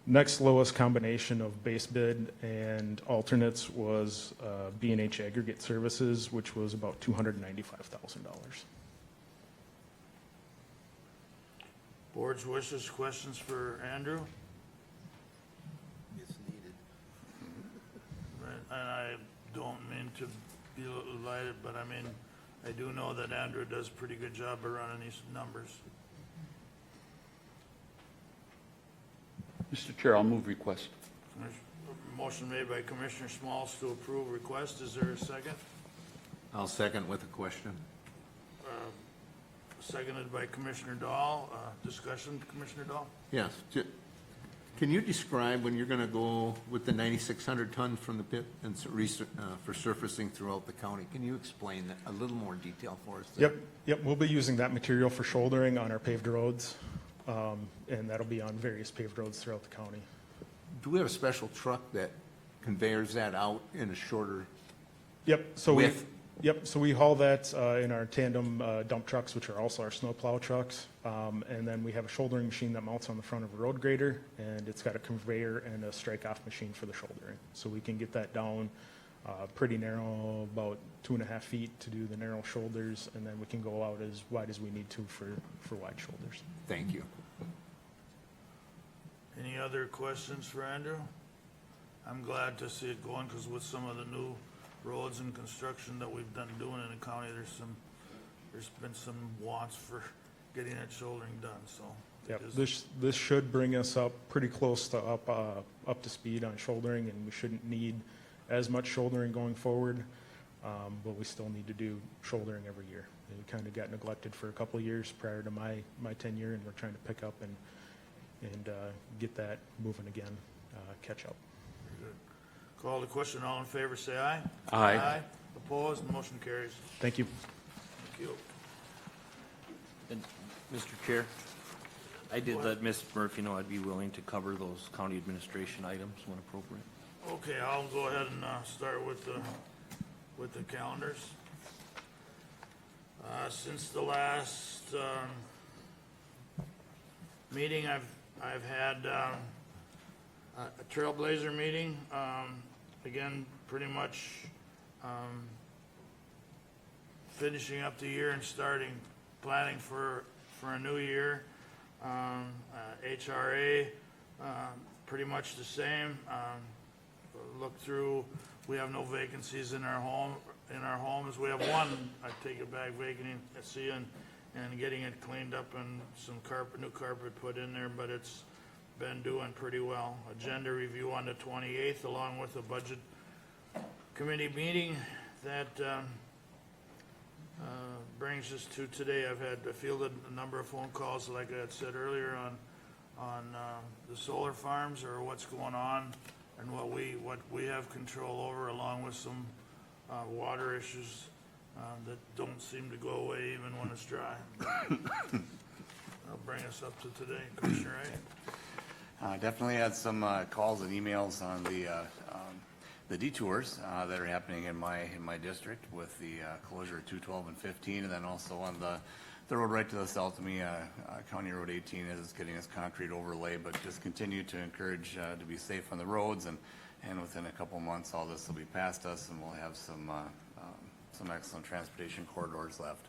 next lowest combination of base bid and alternates was B&H Aggregate Services, which was about $295,000. Board's wishes, questions for Andrew? It's needed. Right, and I don't mean to be lighted, but I mean, I do know that Andrew does a pretty good job of running these numbers. Mr. Chair, I'll move request. Motion made by Commissioner Smalls to approve request. Is there a second? I'll second with a question. Seconded by Commissioner Dahl. Discussion, Commissioner Dahl? Yes. Can you describe when you're going to go with the 9,600 tons from the pit and for surfacing throughout the county? Can you explain that a little more detail for us? Yep, we'll be using that material for shouldering on our paved roads, and that'll be on various paved roads throughout the county. Do we have a special truck that conveyors that out in a shorter? Yep, so With- we haul that in our tandem dump trucks, which are also our snowplow trucks. And then we have a shouldering machine that mounts on the front of a road grader, and it's got a conveyor and a strike-off machine for the shouldering. So we can get that down pretty narrow, about 2.5 feet to do the narrow shoulders, and then we can go out as wide as we need to for wide shoulders. Thank you. Any other questions for Andrew? I'm glad to see it going, because with some of the new roads and construction that we've done doing in the county, there's been some wants for getting that shouldering done, so. Yep, it is- this should bring us up pretty close to up to speed on shouldering, and we shouldn't need as much shouldering going forward, but we still need to do shouldering every year. It kind of got neglected for a couple of years prior to my tenure, and we're trying to pick up and get that moving again, catch up. Call the question. All in favor, say aye. Aye. Opposed? Motion carries. Thank you. Thank you. And, Mr. Chair, I did let Ms. Murphy know I'd be willing to cover those county administration items when appropriate. Okay, I'll go ahead and start with the calendars. Since the last meeting, I've had a Trailblazer meeting. Again, pretty much finishing up the year and planning for a new year. HRA, pretty much the same. Look through, we have no vacancies in our homes. We have one, I take it back, vacancy and getting it cleaned up and some new carpet put in there, but it's been doing pretty well. Agenda review on the 28th, along with a budget committee meeting that brings us to today. I've fielded a number of phone calls, like I had said earlier, on the solar farms, or what's going on and what we have control over, along with some water issues that don't seem to go away even when it's dry. That'll bring us up to today. Commissioner Wright? Definitely had some calls and emails on the detours that are happening in my district with the closure of 212 and 15, and then also on the road right to the south of me, County Road 18 is getting its concrete overlay, but just continue to encourage to be safe on the roads, and within a couple months all this will be past us, and we'll have some excellent transportation corridors left.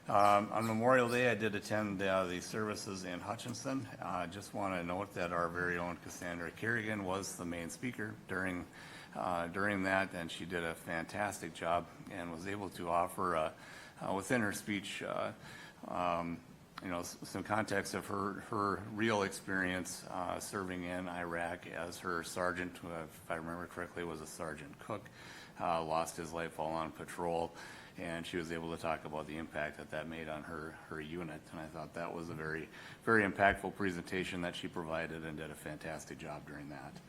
On Memorial Day, I did attend the services in Hutchinson. Just want to note that our very own Cassandra Kerrigan was the main speaker during that, and she did a fantastic job and was able to offer within her speech some context of her real experience serving in Iraq as her sergeant, who, if I remember correctly, was a Sergeant Cook, lost his life while on patrol. And she was able to talk about the impact that made on her unit. And I thought that was a very, very impactful presentation that she provided, and did a fantastic job during that.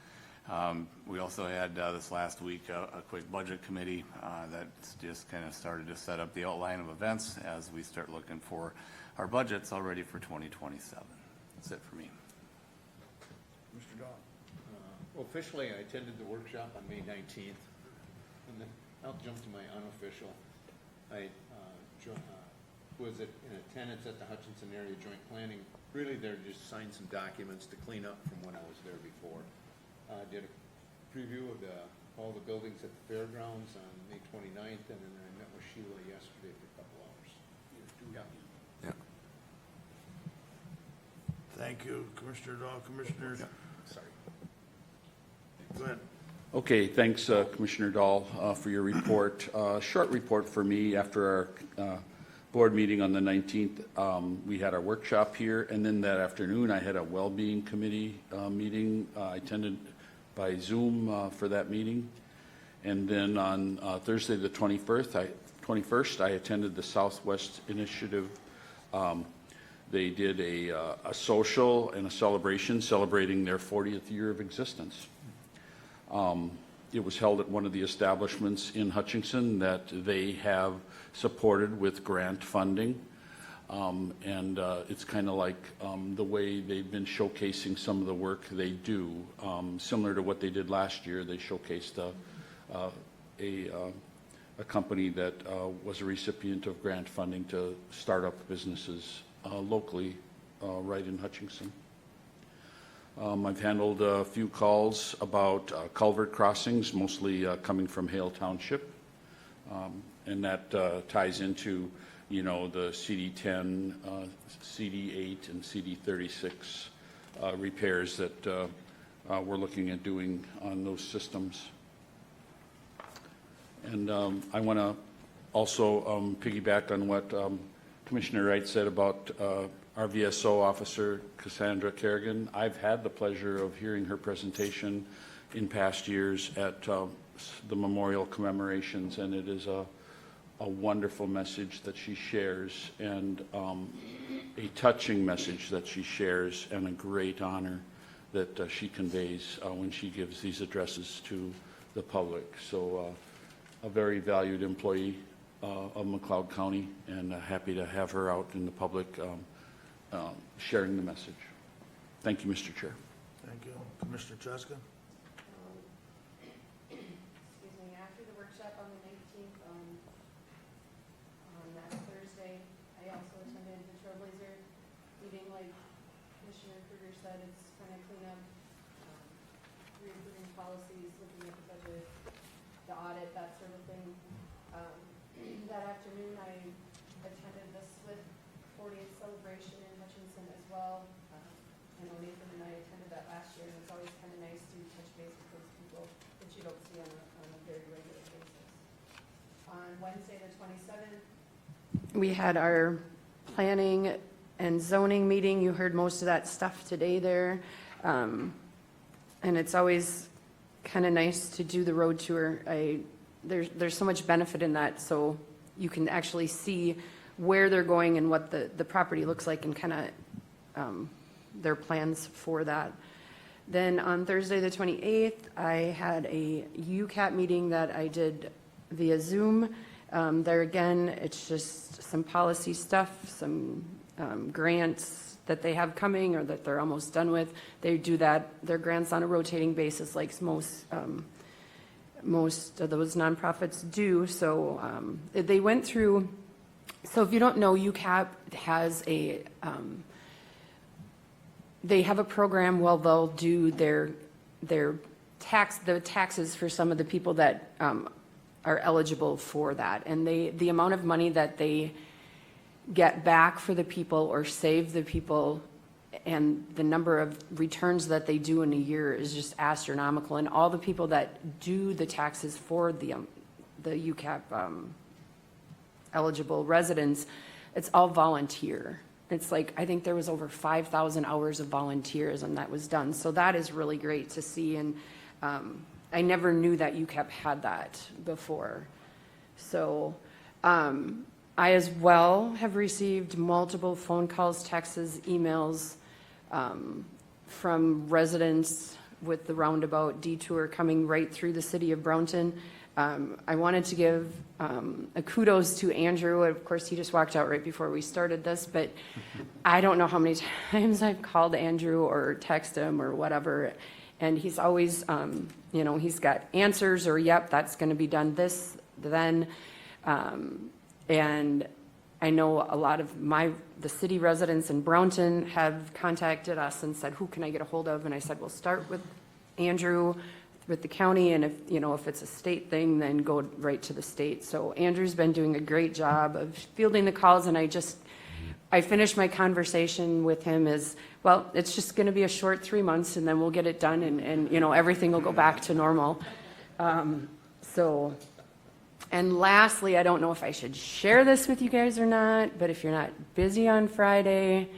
We also had this last week a quick budget committee that just kind of started to set up the outline of events as we start looking for our budgets already for 2027. That's it for me. Mr. Dahl? Well, officially, I attended the workshop on May 19th, and then I'll jump to my unofficial. I was in attendance at the Hutchinson Area Joint Planning. Really, they're just signed some documents to clean up from when I was there before. Did a preview of all the buildings at the fairgrounds on May 29th, and then I met with Sheila yesterday for a couple hours. Yeah. Thank you, Commissioner Dahl. Commissioner, Sorry. go ahead. Okay, thanks, Commissioner Dahl, for your report. Short report for me. After our board meeting on the 19th, we had our workshop here, and then that afternoon I had a well-being committee meeting. I attended by Zoom for that meeting. And then on Thursday the 21st, I attended the Southwest Initiative. They did a social and a celebration celebrating their 40th year of existence. It was held at one of the establishments in Hutchinson that they have supported with grant funding. And it's kind of like the way they've been showcasing some of the work they do. Similar to what they did last year, they showcased a company that was a recipient of grant funding to start up businesses locally right in Hutchinson. I've handled a few calls about culvert crossings, mostly coming from Hale Township. And that ties into, you know, the CD10, CD8, and CD36 repairs that we're looking at doing on those systems. And I want to also piggyback on what Commissioner Wright said about our VSO officer, Cassandra Kerrigan. I've had the pleasure of hearing her presentation in past years at the memorial commemorations, and it is a wonderful message that she shares, and a touching message that she shares, and a great honor that she conveys when she gives these addresses to the public. So a very valued employee of McLeod County, and happy to have her out in the public sharing the message. Thank you, Mr. Chair. Thank you. Commissioner Cheska? Excuse me, after the workshop on the 19th, on that Thursday, I also attended the Trailblazer meeting. Like Commissioner Kruger said, it's kind of clean up, re-improving policies, looking at the budget, the audit, that sort of thing. That afternoon, I attended the SWIFT 40th celebration in Hutchinson as well. I know Nathan and I attended that last year, and it's always kind of nice to touch base with those people that you don't see on a very regular basis. On Wednesday, the 27th, we had our planning and zoning meeting. You heard most of that stuff today there. And it's always kind of nice to do the road tour. There's so much benefit in that, so you can actually see where they're going and what the property looks like, and kind of their plans for that. Then on Thursday the 28th, I had a UCAP meeting that I did via Zoom. There again, it's just some policy stuff, some grants that they have coming or that they're almost done with. They do that, their grants on a rotating basis, like most of those nonprofits do. So they went through. So if you don't know, UCAP has they have a program. Well, they'll do the taxes for some of the people that are eligible for that, and the amount of money that they get back for the people or save the people, and the number of returns that they do in a year is just astronomical. And all the people that do the taxes for the UCAP eligible residents, it's all volunteer. It's like, I think there was over 5,000 hours of volunteerism that was done. So that is really great to see. And I never knew that UCAP had that before. So I as well have received multiple phone calls, texts, emails from residents with the roundabout detour coming right through the city of Brownton. I wanted to give a kudos to Andrew. Of course, he just walked out right before we started this, but I don't know how many times I've called Andrew or texted him or whatever, And he's always, you know, he's got answers or, yep, that's going to be done this, then. And I know a lot of the city residents in Brownton have contacted us and said, who can I get a hold of? And I said, we'll start with Andrew with the county, and if, you know, if it's a state thing, then go right to the state. So Andrew's been doing a great job of fielding the calls, and I finished my conversation with him as, well, it's just going to be a short 3 months, and then we'll get it done, and you know, everything will go back to normal. And lastly, I don't know if I should share this with you guys or not, but if you're not busy on Friday,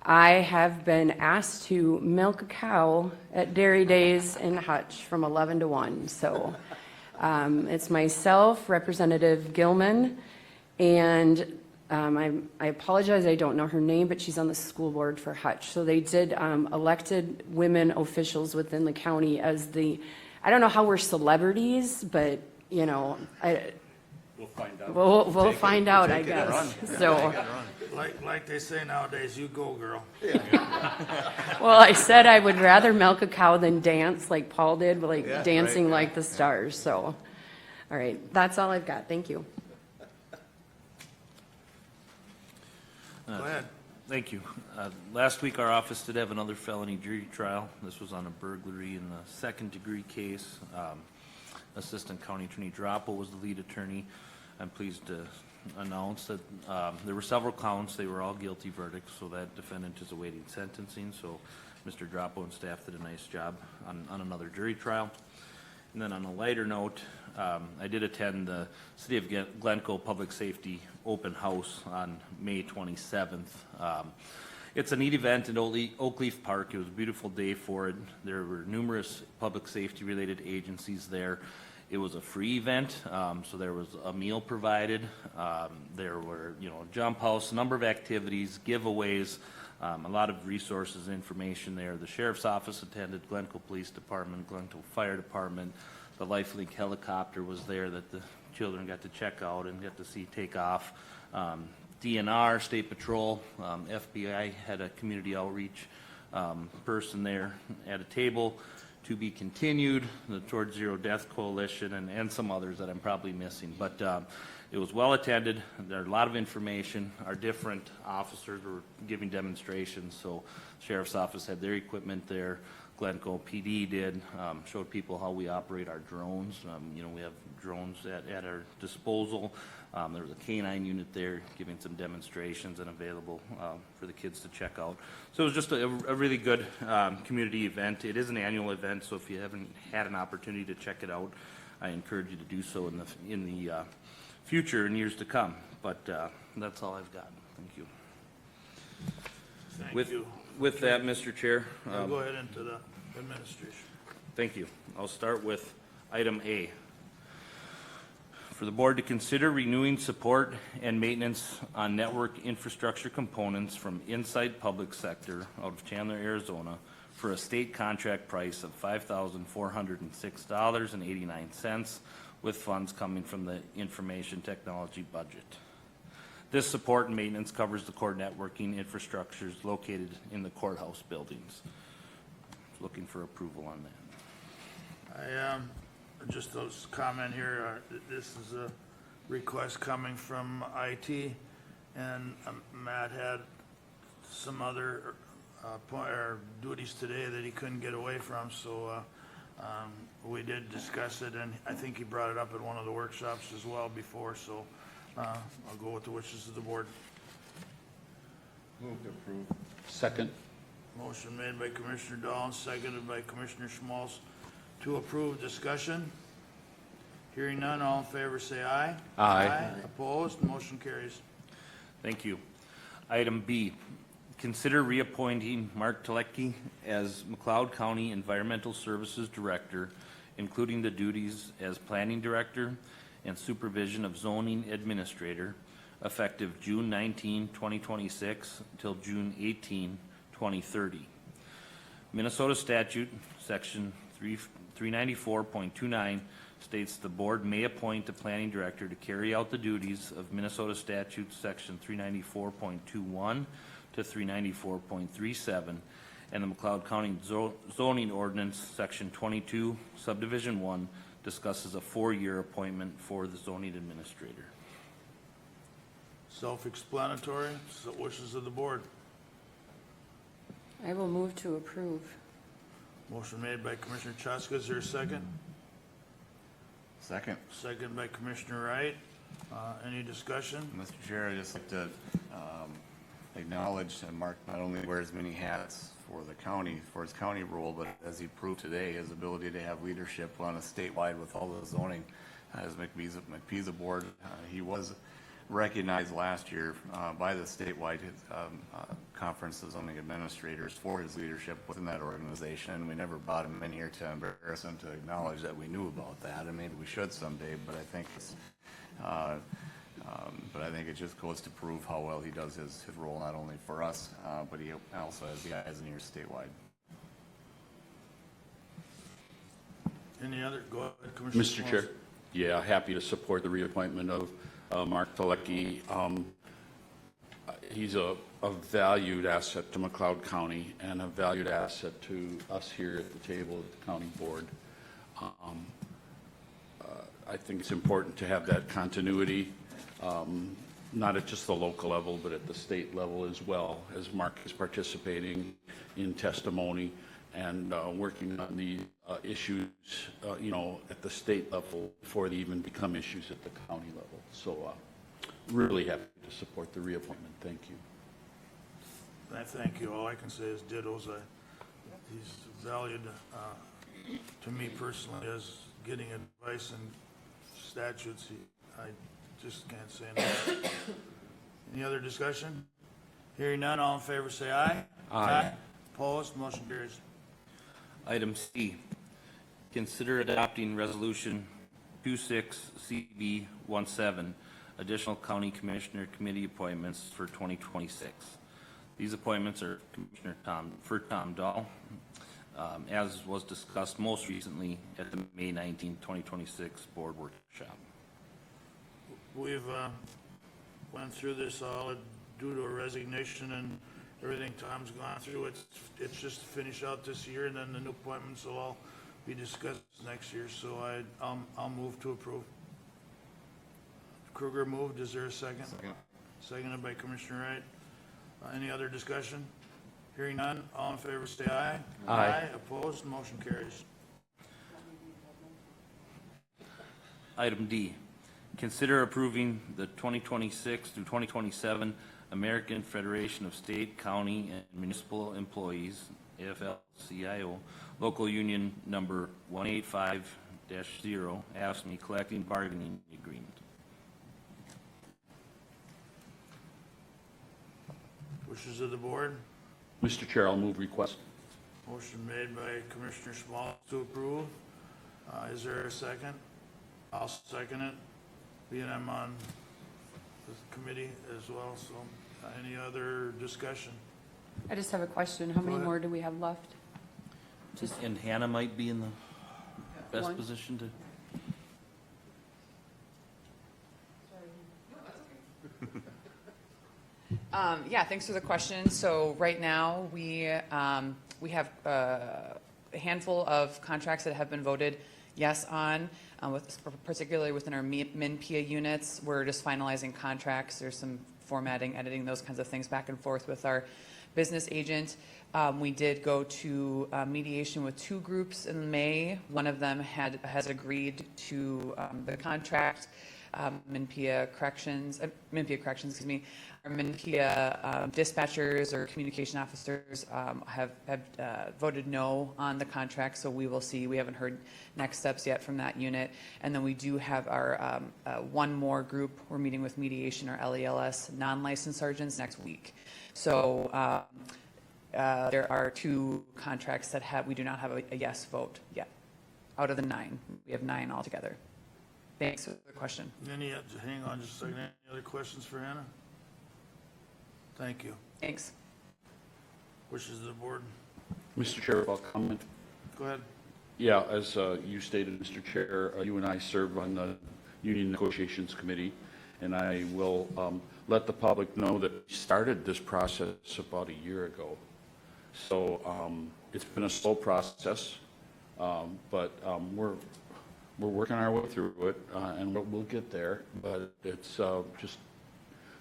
I have been asked to milk a cow at Dairy Days in Hutch from 11 to 1. So it's myself, Representative Gilman, and I apologize, I don't know her name, but she's on the school board for Hutch. So they did elected women officials within the county as I don't know how we're celebrities, but, you know, We'll find out. we'll find out, I guess. So. Like they say nowadays, you go, girl. Well, I said I would rather milk a cow than dance like Paul did, like dancing like the stars. So, all right, that's all I've got. Thank you. Go ahead. Thank you. Last week, our office did have another felony jury trial. This was on a burglary in the second-degree case. Assistant County Attorney Droppo was the lead attorney. I'm pleased to announce that there were several counts. They were all guilty verdicts, so that defendant is awaiting sentencing. So Mr. Droppo and staff did a nice job on another jury trial. And then on a lighter note, I did attend the City of Glencoe Public Safety Open House on May 27th. It's a neat event in Oak Leaf Park. It was a beautiful day for it. There were numerous public safety related agencies there. It was a free event, so there was a meal provided. There were, you know, jump house, a number of activities, giveaways, a lot of resources, information there. The sheriff's office attended, Glencoe Police Department, Glencoe Fire Department. The LifeLink helicopter was there that the children got to check out and get to see take off. DNR, State Patrol, FBI had a community outreach person there at a table. To be continued, the Towards Zero Death Coalition, and some others that I'm probably missing. But it was well attended. There are a lot of information. Our different officers were giving demonstrations. So Sheriff's Office had their equipment there. Glencoe PD did, showed people how we operate our drones. You know, we have drones at our disposal. There was a K-9 unit there giving some demonstrations and available for the kids to check out. So it was just a really good community event. It is an annual event, so if you haven't had an opportunity to check it out, I encourage you to do so in the future and years to come. But that's all I've got. Thank you. Thank you. With that, Mr. Chair. Now go ahead into the administration. Thank you. I'll start with item A. For the board to consider renewing support and maintenance on network infrastructure components from inside public sector out of Chandler, Arizona for a state contract price of $5,406.89 with funds coming from the information technology budget. This support and maintenance covers the core networking infrastructures located in the courthouse buildings. Looking for approval on that. Just a comment here, this is a request coming from IT, and Matt had some other duties today that he couldn't get away from, so we did discuss it, and I think he brought it up at one of the workshops as well before, so I'll go with the wishes of the board. Move to approve. Second. Motion made by Commissioner Dahl, seconded by Commissioner Schmalz to approve. Discussion. Hearing none, all in favor say aye. Aye. Opposed, motion carries. Thank you. Item B, consider reappointing Mark Telecki as McLeod County Environmental Services Director, including the duties as Planning Director and Supervision of Zoning Administrator, effective June 19, 2026 until June 18, 2030. Minnesota statute, section 394.29 states the board may appoint the planning director to carry out the duties of Minnesota statute section 394.21 to 394.37 and the McLeod County zoning ordinance, section 22, subdivision 1, discusses a 4-year appointment for the zoning administrator. Self-explanatory, so wishes of the board. I will move to approve. Motion made by Commissioner Chaska, is there a second? Second. Second by Commissioner Wright. Any discussion? Mr. Chair, I'd just like to acknowledge that Mark not only wears many hats for the county, for his county role, but as he proved today, his ability to have leadership on a statewide with all the zoning as McPeasa board. He was recognized last year by the statewide conference of zoning administrators for his leadership within that organization. And we never brought him in here to embarrass him, to acknowledge that we knew about that, and maybe we should someday, but I think it's but I think it just goes to prove how well he does his role, not only for us, but he also has the eyes and ears statewide. Any other? Go ahead, Commissioner. Mr. Chair, yeah, happy to support the reappointment of Mark Pilecki. He's a valued asset to McLeod County and a valued asset to us here at the table at the county board. I think it's important to have that continuity, not at just the local level, but at the state level as well, as Mark is participating in testimony and working on the issues, at the state level before they even become issues at the county level. So really happy to support the reappointment. Thank you. I thank you. All I can say is dittos. He's valued to me personally as getting advice and statutes. I just can't say enough. Any other discussion? Hearing none, all in favor say aye. Aye. Opposed, motion carries. Item C, consider adopting resolution 26CB17, additional county commissioner committee appointments for 2026. These appointments are Tom Dahl, as was discussed most recently at the May 19, 2026 board workshop. We've went through this all due to a resignation and everything Tom's gone through. It's just to finish out this year, and then the new appointments will all be discussed next year. So I'll move to approve. Kruger moved. Is there a second? Second. Seconded by Commissioner Wright. Any other discussion? Hearing none, all in favor say aye. Aye. Opposed, motion carries. Item D, consider approving the 2026 through 2027 American Federation of State, County, and Municipal Employees, AFL-CIO, local union number 185-0, AFSCME collective bargaining agreement. Wishes of the board. Mr. Chair, I'll move request. Motion made by Commissioner Small to approve. Is there a second? I'll second it, being I'm on the committee as well, so any other discussion? I just have a question. How many ahead. more do we have left? And Hannah might be in the best One. position to. Yeah, thanks for the question. So right now, we have a handful of contracts that have been voted yes on, particularly within our MIN-PIA units. We're just finalizing contracts. There's some formatting, editing, those kinds of things back and forth with our business agent. We did go to mediation with 2 groups in May. One of them has agreed to the contract. MIN-PIA Corrections, excuse me. Our MIN-PIA dispatchers or communication officers have voted no on the contract, so we will see. We haven't heard next steps yet from that unit. And then we do have our one more group. We're meeting with mediation, our LELS non-licensed sergeants next week. So there are 2 contracts that we do not have a yes vote yet. Out of the 9, we have 9 altogether. Thanks for the question. Hang on just a second. Any other questions for Hannah? Thank you. Thanks. Wishes of the board. Mr. Chair, if I'll comment. Go ahead. Yeah, as you stated, Mr. Chair, you and I serve on the Union Negotiations Committee, and I will let the public know that we started this process about a year ago. So it's been a slow process, but we're working our way through it, and we'll get there. But it's just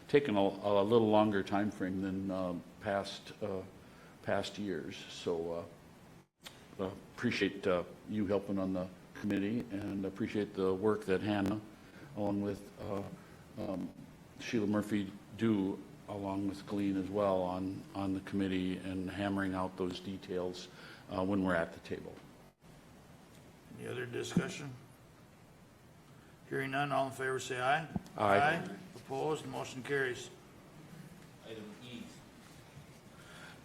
taken a little longer time frame than past years. So appreciate you helping on the committee, and appreciate the work that Hannah, along with Sheila Murphy, do along with Glean as well on the committee, and hammering out those details when we're at the table. Any other discussion? Hearing none, all in favor say aye. Aye. Opposed, motion carries. Item E.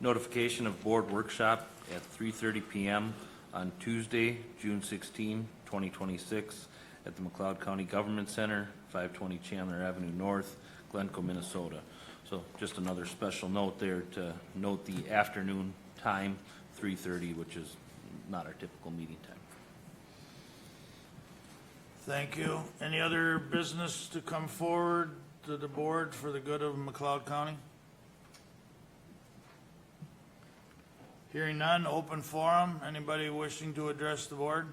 Notification of board workshop at 3:30 PM on Tuesday, June 16, 2026, at the McLeod County Government Center, 520 Chandler Avenue North, Glencoe, Minnesota. So just another special note there to note the afternoon time, 3:30, which is not our typical meeting time. Thank you. Any other business to come forward to the board for the good of McLeod County? Hearing none, open forum. Anybody wishing to address the board?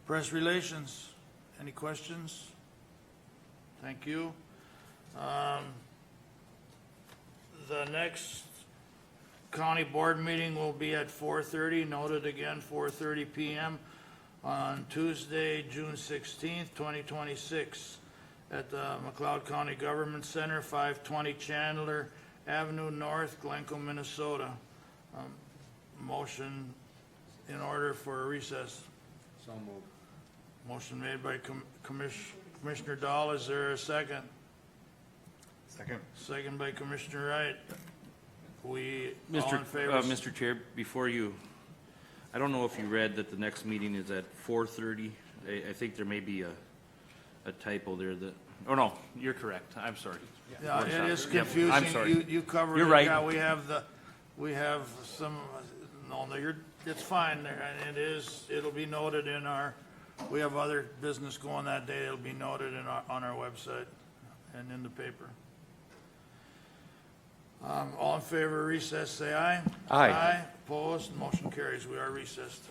Press relations. Any questions? Thank you. The next county board meeting will be at 4:30, noted again, 4:30 PM on Tuesday, June 16th, 2026, at the McLeod County Government Center, 520 Chandler Avenue North, Glencoe, Minnesota. Motion in order for a recess. So moved. Motion made by Commissioner Dahl. Is there a second? Second. Second by Commissioner Wright. All Mr. in favor? Mr. Chair, before you, I don't know if you read that the next meeting is at 4:30. I think there may be a typo there that, oh no, you're correct. I'm sorry. Yeah, it is Yep, confusing. I'm sorry. You covered it. You're right. Yeah, we have some, no, it's fine there, and it'll be noted in we have other business going that day. It'll be noted on our website and in the paper. All in favor of recess, say aye. Aye. Aye. Opposed, motion carries. We are recessed.